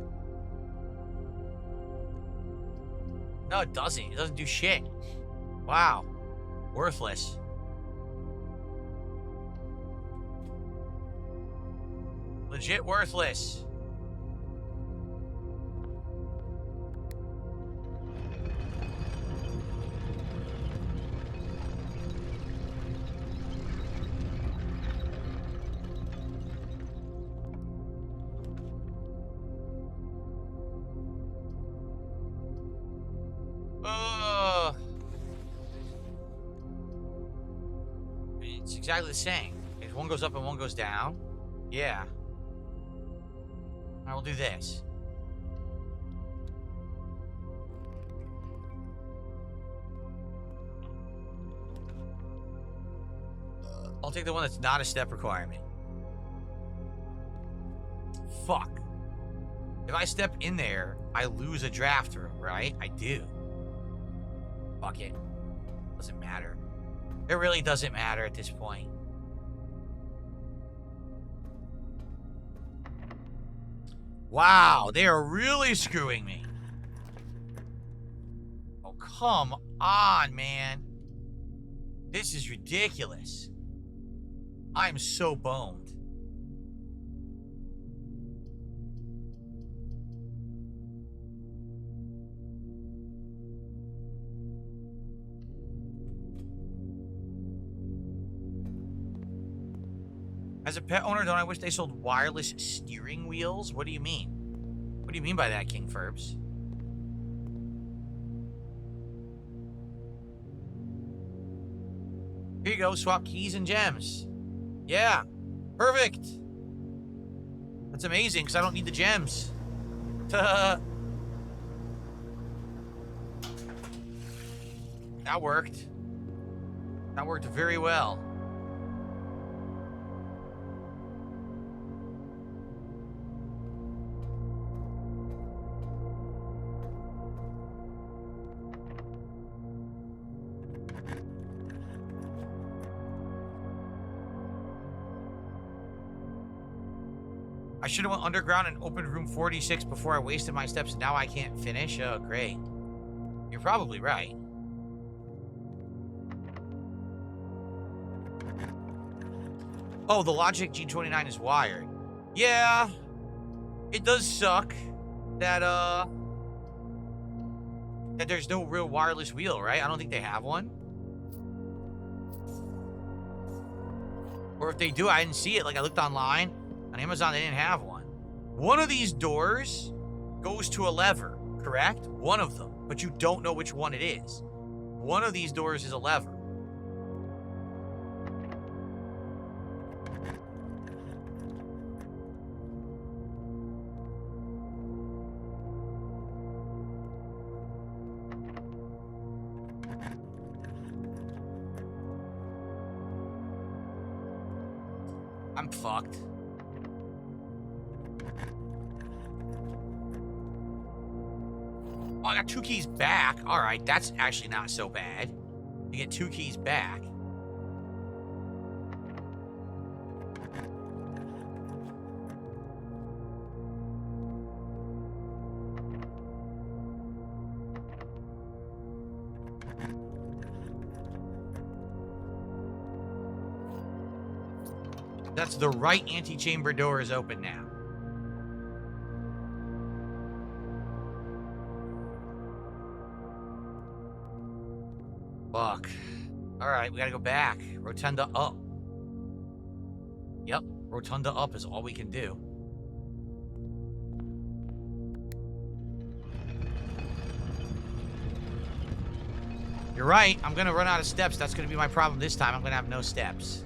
No, it doesn't. It doesn't do shit. Wow. Worthless. Legit worthless. It's exactly the same. If one goes up and one goes down. Yeah. I will do this. I'll take the one that's not a step requirement. Fuck. If I step in there, I lose a draft room, right? I do. Fuck it. Doesn't matter. It really doesn't matter at this point. Wow, they are really screwing me. Oh, come on, man. This is ridiculous. I'm so boned. As a pet owner, don't I wish they sold wireless steering wheels? What do you mean? What do you mean by that, King Furbs? Here you go, swap keys and gems. Yeah, perfect. That's amazing, because I don't need the gems. That worked. That worked very well. I should have went underground and opened room 46 before I wasted my steps, and now I can't finish. Oh, great. You're probably right. Oh, the Logic G29 is wired. Yeah. It does suck that there's no real wireless wheel, right? I don't think they have one. Or if they do, I didn't see it. Like, I looked online. On Amazon, they didn't have one. One of these doors goes to a lever, correct? One of them, but you don't know which one it is. One of these doors is a lever. I'm fucked. Oh, I got 2 keys back. All right, that's actually not so bad. You get 2 keys back. That's the right antechamber door is open now. Fuck. Alright, we gotta go back. Rotunda up. Yep, rotunda up is all we can do. You're right, I'm gonna run out of steps. That's gonna be my problem this time. I'm gonna have no steps.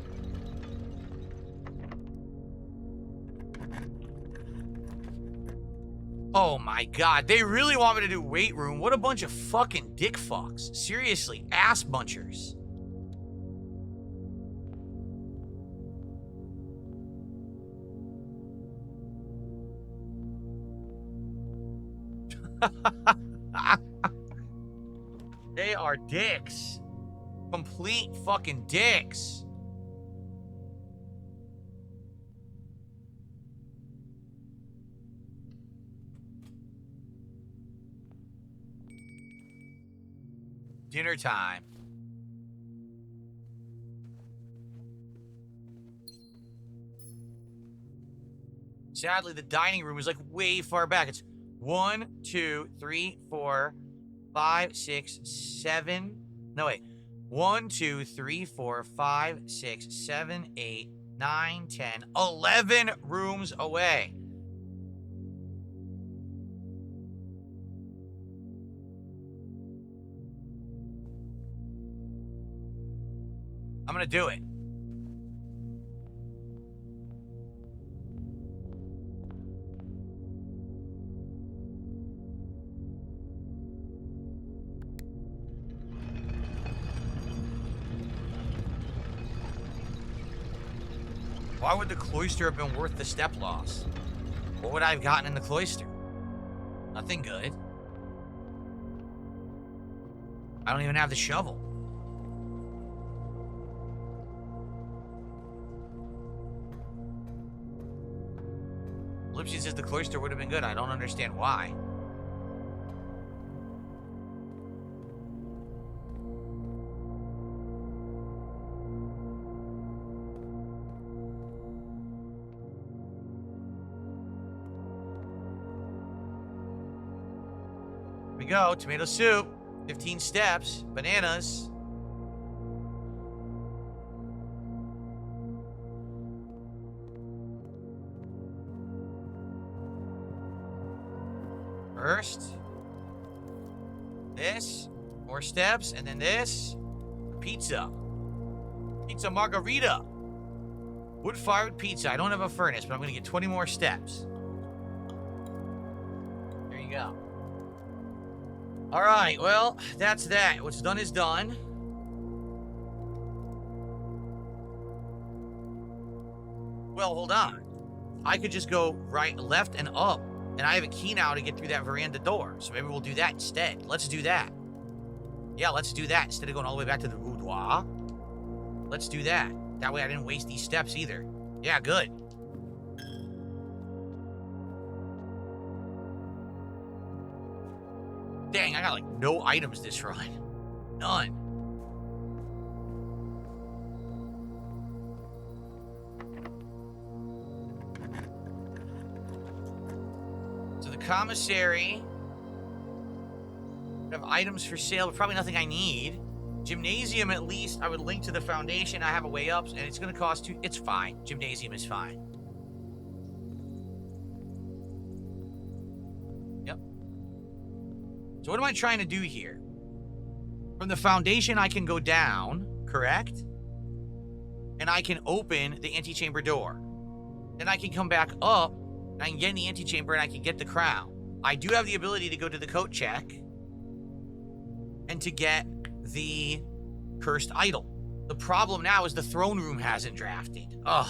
Oh my god, they really want me to do weight room. What a bunch of fucking dick fucks. Seriously, ass bunchers. They are dicks. Complete fucking dicks. Dinner time. Sadly, the dining room is like way far back. It's 1, 2, 3, 4, 5, 6, 7. No, wait. 1, 2, 3, 4, 5, 6, 7, 8, 9, 10, 11 rooms away. I'm gonna do it. Why would the cloister have been worth the step loss? What would I have gotten in the cloister? Nothing good. I don't even have the shovel. Lipsy says the cloister would have been good. I don't understand why. Here we go. Tomato soup. 15 steps. Bananas. First, this, more steps, and then this, pizza. Pizza margarita. Wood-fired pizza. I don't have a furnace, but I'm going to get 20 more steps. There you go. All right, well, that's that. What's done is done. Well, hold on. I could just go right, left, and up. And I have a key now to get through that veranda door. So maybe we'll do that instead. Let's do that. Yeah, let's do that. Instead of going all the way back to the boudoir. Let's do that. That way I didn't waste these steps either. Yeah, good. Dang, I got like no items this run. None. Commissary. I have items for sale, but probably nothing I need. Gymnasium, at least, I would link to the foundation. I have a way up, and it's going to cost $2. It's fine. Gymnasium is fine. Yep. So what am I trying to do here? From the foundation, I can go down, correct? And I can open the antechamber door. Then I can come back up, and I can get in the antechamber, and I can get the crown. I do have the ability to go to the coat check and to get the cursed idol. The problem now is the throne room hasn't drafted. Ugh.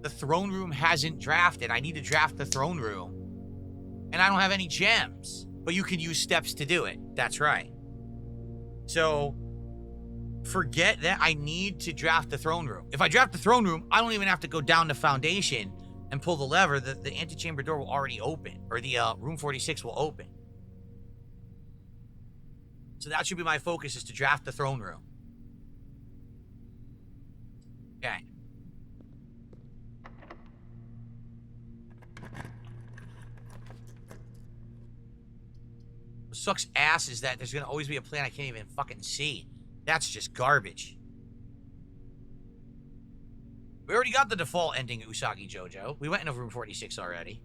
The throne room hasn't drafted. I need to draft the throne room. And I don't have any gems. But you can use steps to do it. That's right. So, forget that I need to draft the throne room. If I draft the throne room, I don't even have to go down the foundation and pull the lever. The antechamber door will already open. Or the room 46 will open. So that should be my focus, is to draft the throne room. Okay. What sucks ass is that there's gonna always be a plan I can't even fucking see. That's just garbage. We already got the default ending at Usagi Jojo. We went into room 46 already.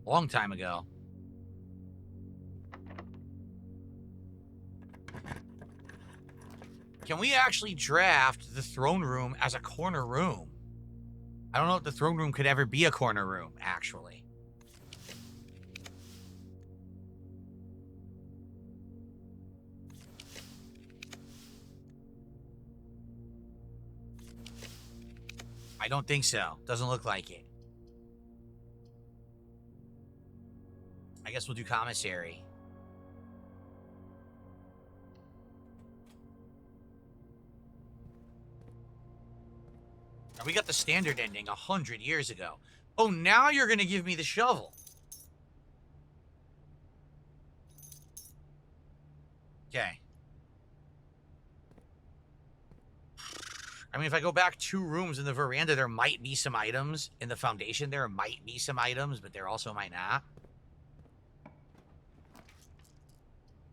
Long time ago. Can we actually draft the throne room as a corner room? I don't know if the throne room could ever be a corner room, actually. I don't think so. Doesn't look like it. I guess we'll do commissary. We got the standard ending 100 years ago. Oh, now you're going to give me the shovel. Okay. I mean, if I go back 2 rooms in the veranda, there might be some items. In the foundation, there might be some items, but there also might not.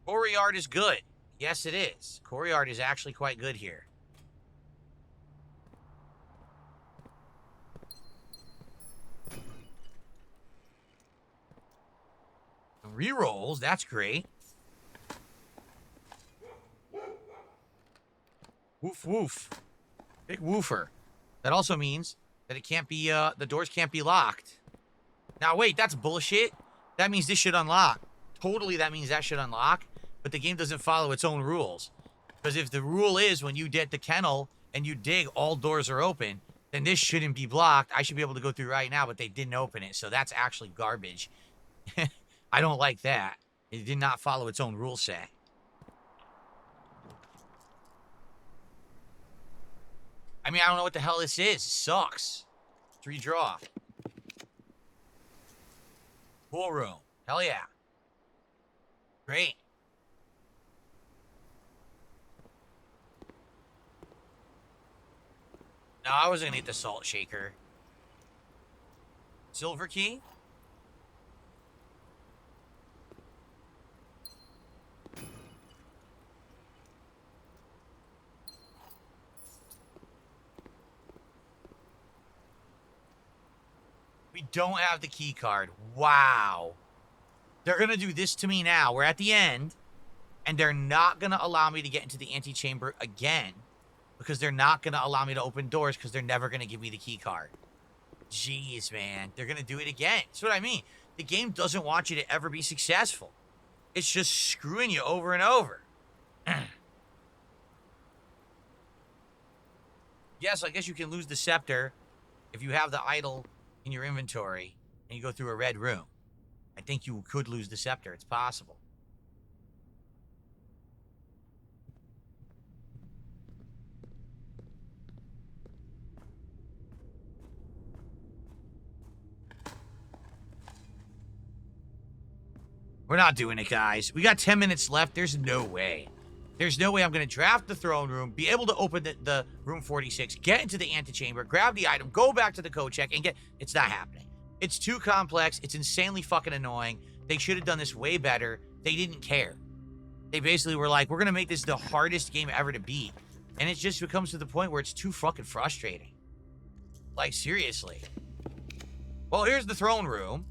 Quarry art is good. Yes, it is. Quarry art is actually quite good here. Rerolls, that's great. Woof woof. Big woofer. That also means that it can't be, the doors can't be locked. Now wait, that's bullshit. That means this should unlock. Totally that means that should unlock, but the game doesn't follow its own rules. Because if the rule is when you get the kennel and you dig, all doors are open, then this shouldn't be blocked. I should be able to go through right now, but they didn't open it, so that's actually garbage. I don't like that. It did not follow its own rule set. I mean, I don't know what the hell this is. It sucks. 3 draw. Pool room. Hell yeah. Great. No, I wasn't gonna eat the salt shaker. Silver key? We don't have the key card. Wow. They're going to do this to me now. We're at the end, and they're not going to allow me to get into the antechamber again because they're not going to allow me to open doors because they're never going to give me the key card. Jeez, man. They're going to do it again. That's what I mean. The game doesn't want you to ever be successful. It's just screwing you over and over. Yes, I guess you can lose the scepter if you have the idol in your inventory and you go through a red room. I think you could lose the scepter. It's possible. We're not doing it, guys. We got 10 minutes left. There's no way. There's no way I'm going to draft the throne room, be able to open the room 46, get into the antechamber, grab the item, go back to the code check, and get... It's not happening. It's too complex. It's insanely fucking annoying. They should have done this way better. They didn't care. They basically were like, we're going to make this the hardest game ever to beat. And it just becomes to the point where it's too fucking frustrating. Like, seriously. Well, here's the throne room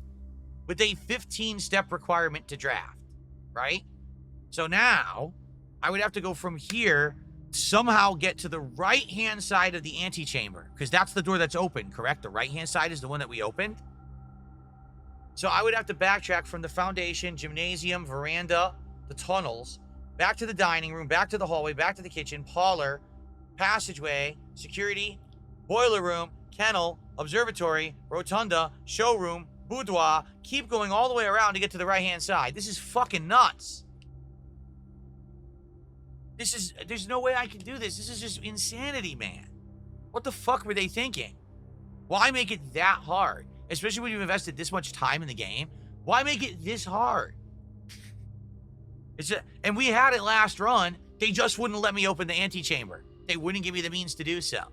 with a 15-step requirement to draft, right? So now... I would have to go from here, somehow get to the right-hand side of the antechamber, because that's the door that's open, correct? The right-hand side is the one that we opened. So I would have to backtrack from the foundation, gymnasium, veranda, the tunnels, back to the dining room, back to the hallway, back to the kitchen, parlor, passageway, security, boiler room, kennel, observatory, rotunda, showroom, boudoir, keep going all the way around to get to the right-hand side. This is fucking nuts. There's no way I can do this. This is just insanity, man. What the fuck were they thinking? Why make it that hard? Especially when you've invested this much time in the game. Why make it this hard? And we had it last run. They just wouldn't let me open the antechamber. They wouldn't give me the means to do so.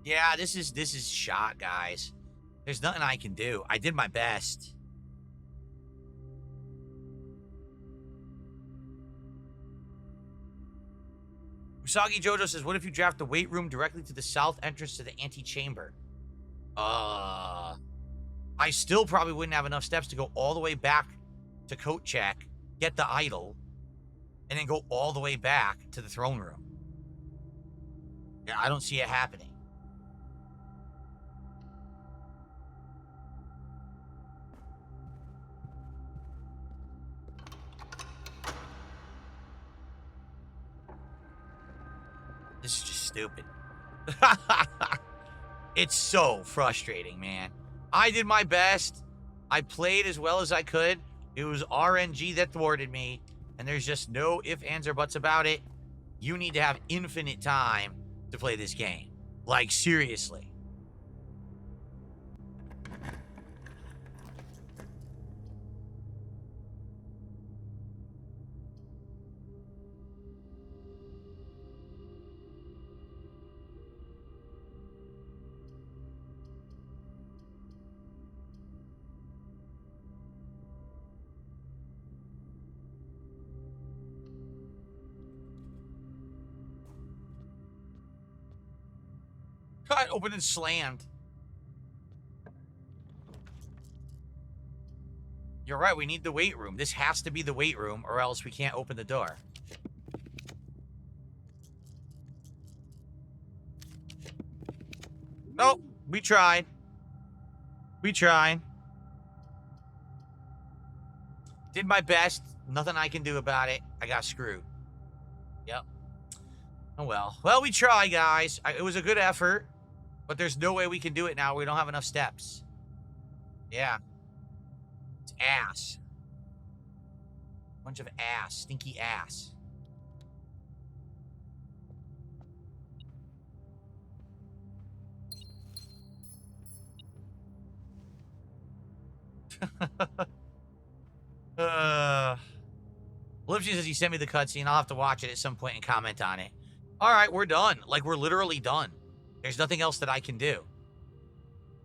Yeah, this is shot, guys. There's nothing I can do. I did my best. Usagi Jojo says, what if you draft the weight room directly to the south entrance to the antechamber? I still probably wouldn't have enough steps to go all the way back to coat check, get the idol, and then go all the way back to the throne room. Yeah, I don't see it happening. This is just stupid. It's so frustrating, man. I did my best. I played as well as I could. It was RNG that thwarted me, and there's just no ifs, ands, or buts about it. You need to have infinite time to play this game. Like, seriously. Cut open and slammed. You're right, we need the weight room. This has to be the weight room, or else we can't open the door. Nope, we tried. We tried. Did my best. Nothing I can do about it. I got screwed. Yep. Oh well. Well, we try, guys. It was a good effort. But there's no way we can do it now. We don't have enough steps. Yeah. It's ass. Bunch of ass. Stinky ass. Lipsy says he sent me the cutscene. I'll have to watch it at some point and comment on it. All right, we're done. Like, we're literally done. There's nothing else that I can do.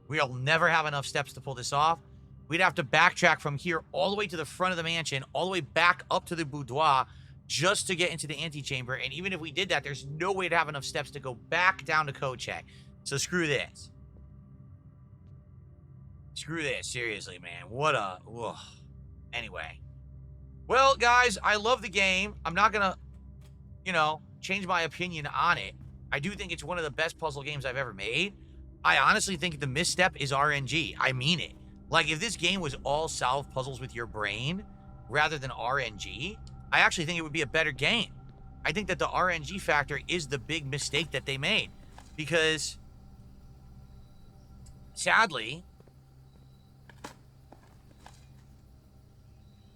We'll never have enough steps to pull this off. We'd have to backtrack from here all the way to the front of the mansion, all the way back up to the boudoir, just to get into the antechamber. And even if we did that, there's no way to have enough steps to go back down to code check. So screw this. Screw this. Seriously, man. What a... Ugh. Anyway. Well, guys, I love the game. I'm not gonna, change my opinion on it. I do think it's one of the best puzzle games I've ever made. I honestly think the misstep is RNG. I mean it. Like, if this game was all solve puzzles with your brain rather than RNG, I actually think it would be a better game. I think that the RNG factor is the big mistake that they made. Because, sadly,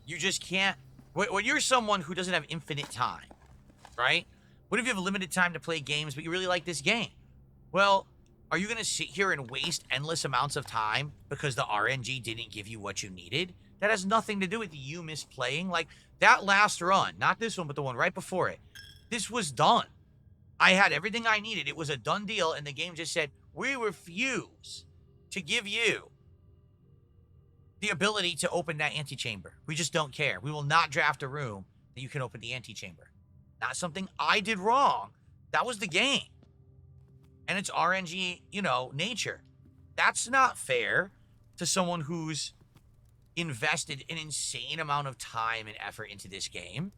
you just can't... When you're someone who doesn't have infinite time, right? What if you have limited time to play games, but you really like this game? Well, are you going to sit here and waste endless amounts of time because the RNG didn't give you what you needed? That has nothing to do with you misplaying. Like, that last run, not this one, but the one right before it, this was done. I had everything I needed. It was a done deal, and the game just said, we refuse to give you the ability to open that antechamber. We just don't care. We will not draft a room that you can open the antechamber. Not something I did wrong. That was the game. And it's RNG, nature. That's not fair to someone who's invested an insane amount of time and effort into this game,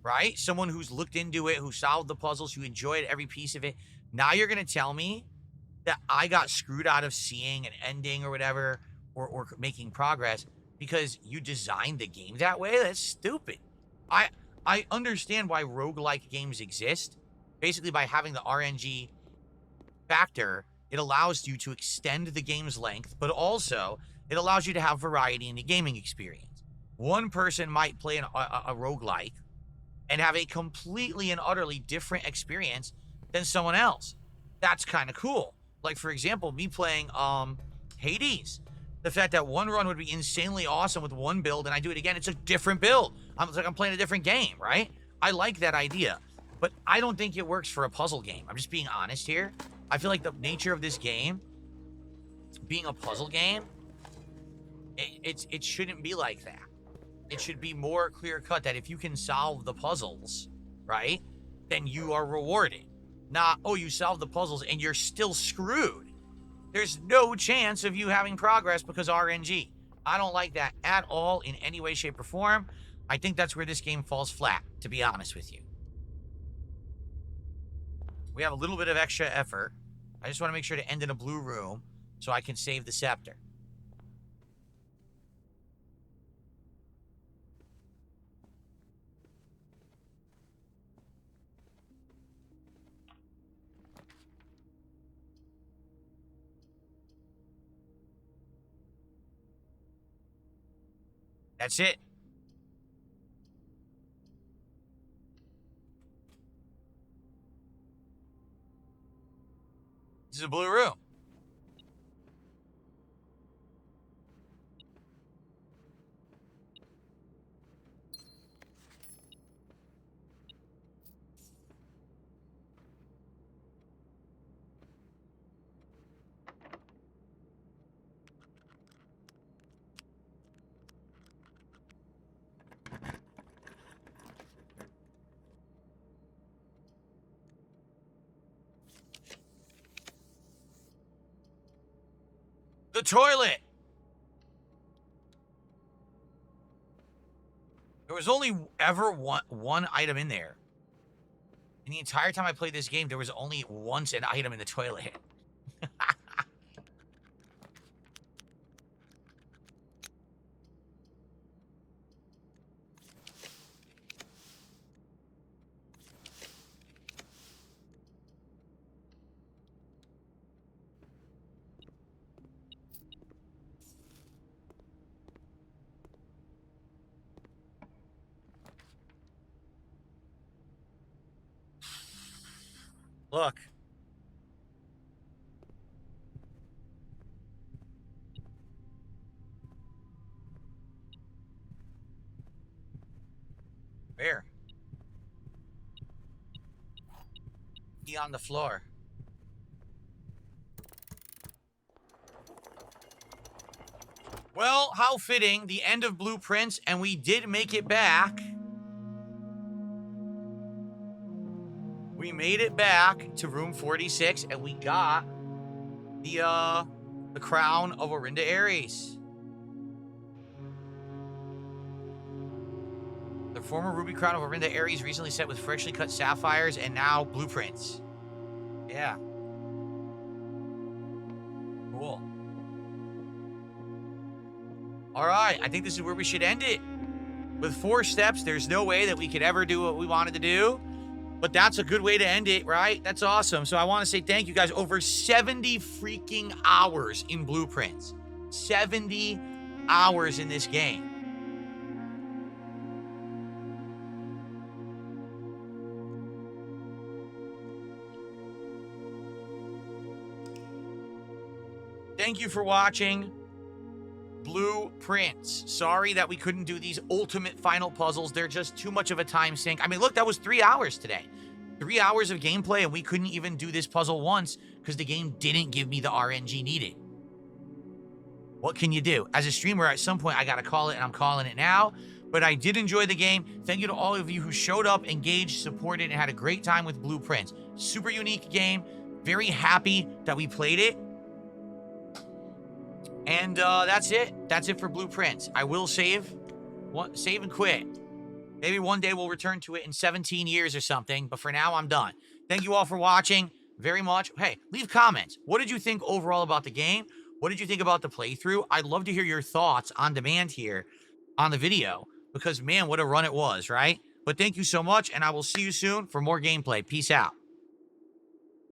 right? Someone who's looked into it, who solved the puzzles, who enjoyed every piece of it. Now you're going to tell me that I got screwed out of seeing an ending or whatever, or making progress because you designed the game that way? That's stupid. I understand why roguelike games exist. Basically, by having the RNG factor, it allows you to extend the game's length, but also it allows you to have variety in the gaming experience. One person might play a roguelike and have a completely and utterly different experience than someone else. That's kind of cool. Like, for example, me playing Hades. The fact that one run would be insanely awesome with one build, and I do it again, it's a different build. It's like I'm playing a different game, right? I like that idea, but I don't think it works for a puzzle game. I'm just being honest here. I feel like the nature of this game, being a puzzle game, it shouldn't be like that. It should be more clear cut that if you can solve the puzzles, right, then you are rewarded. Not, oh, you solved the puzzles and you're still screwed. There's no chance of you having progress because RNG. I don't like that at all in any way, shape, or form. I think that's where this game falls flat, to be honest with you. We have a little bit of extra effort. I just want to make sure to end in a blue room so I can save the scepter. That's it. This is a blue room. The toilet. There was only ever one item in there. And the entire time I played this game, there was only once an item in the toilet. Look. Where? He on the floor. Well, how fitting. The end of Blueprints, and we did make it back. We made it back to room 46, and we got the crown of Orinda Aries. The former ruby crown of Orinda Aries recently set with freshly cut sapphires and now blueprints. Yeah. Cool. All right, I think this is where we should end it. With 4 steps, there's no way that we could ever do what we wanted to do. But that's a good way to end it, right? That's awesome. So I want to say thank you guys. Over 70 freaking hours in Blueprints. 70 hours in this game. Thank you for watching Blueprints. Sorry that we couldn't do these ultimate final puzzles. They're just too much of a time sink. I mean, look, that was 3 hours today. 3 hours of gameplay, and we couldn't even do this puzzle once because the game didn't give me the RNG needed. What can you do? As a streamer, at some point, I got to call it, and I'm calling it now. But I did enjoy the game. Thank you to all of you who showed up, engaged, supported, and had a great time with Blueprints. Super unique game. Very happy that we played it. And that's it. That's it for Blueprints. I will save and quit. Maybe one day we'll return to it in 17 years or something. But for now, I'm done. Thank you all for watching very much. Hey, leave comments. What did you think overall about the game? What did you think about the playthrough? I'd love to hear your thoughts on demand here on the video. Because, man, what a run it was, right? But thank you so much, and I will see you soon for more gameplay. Peace out.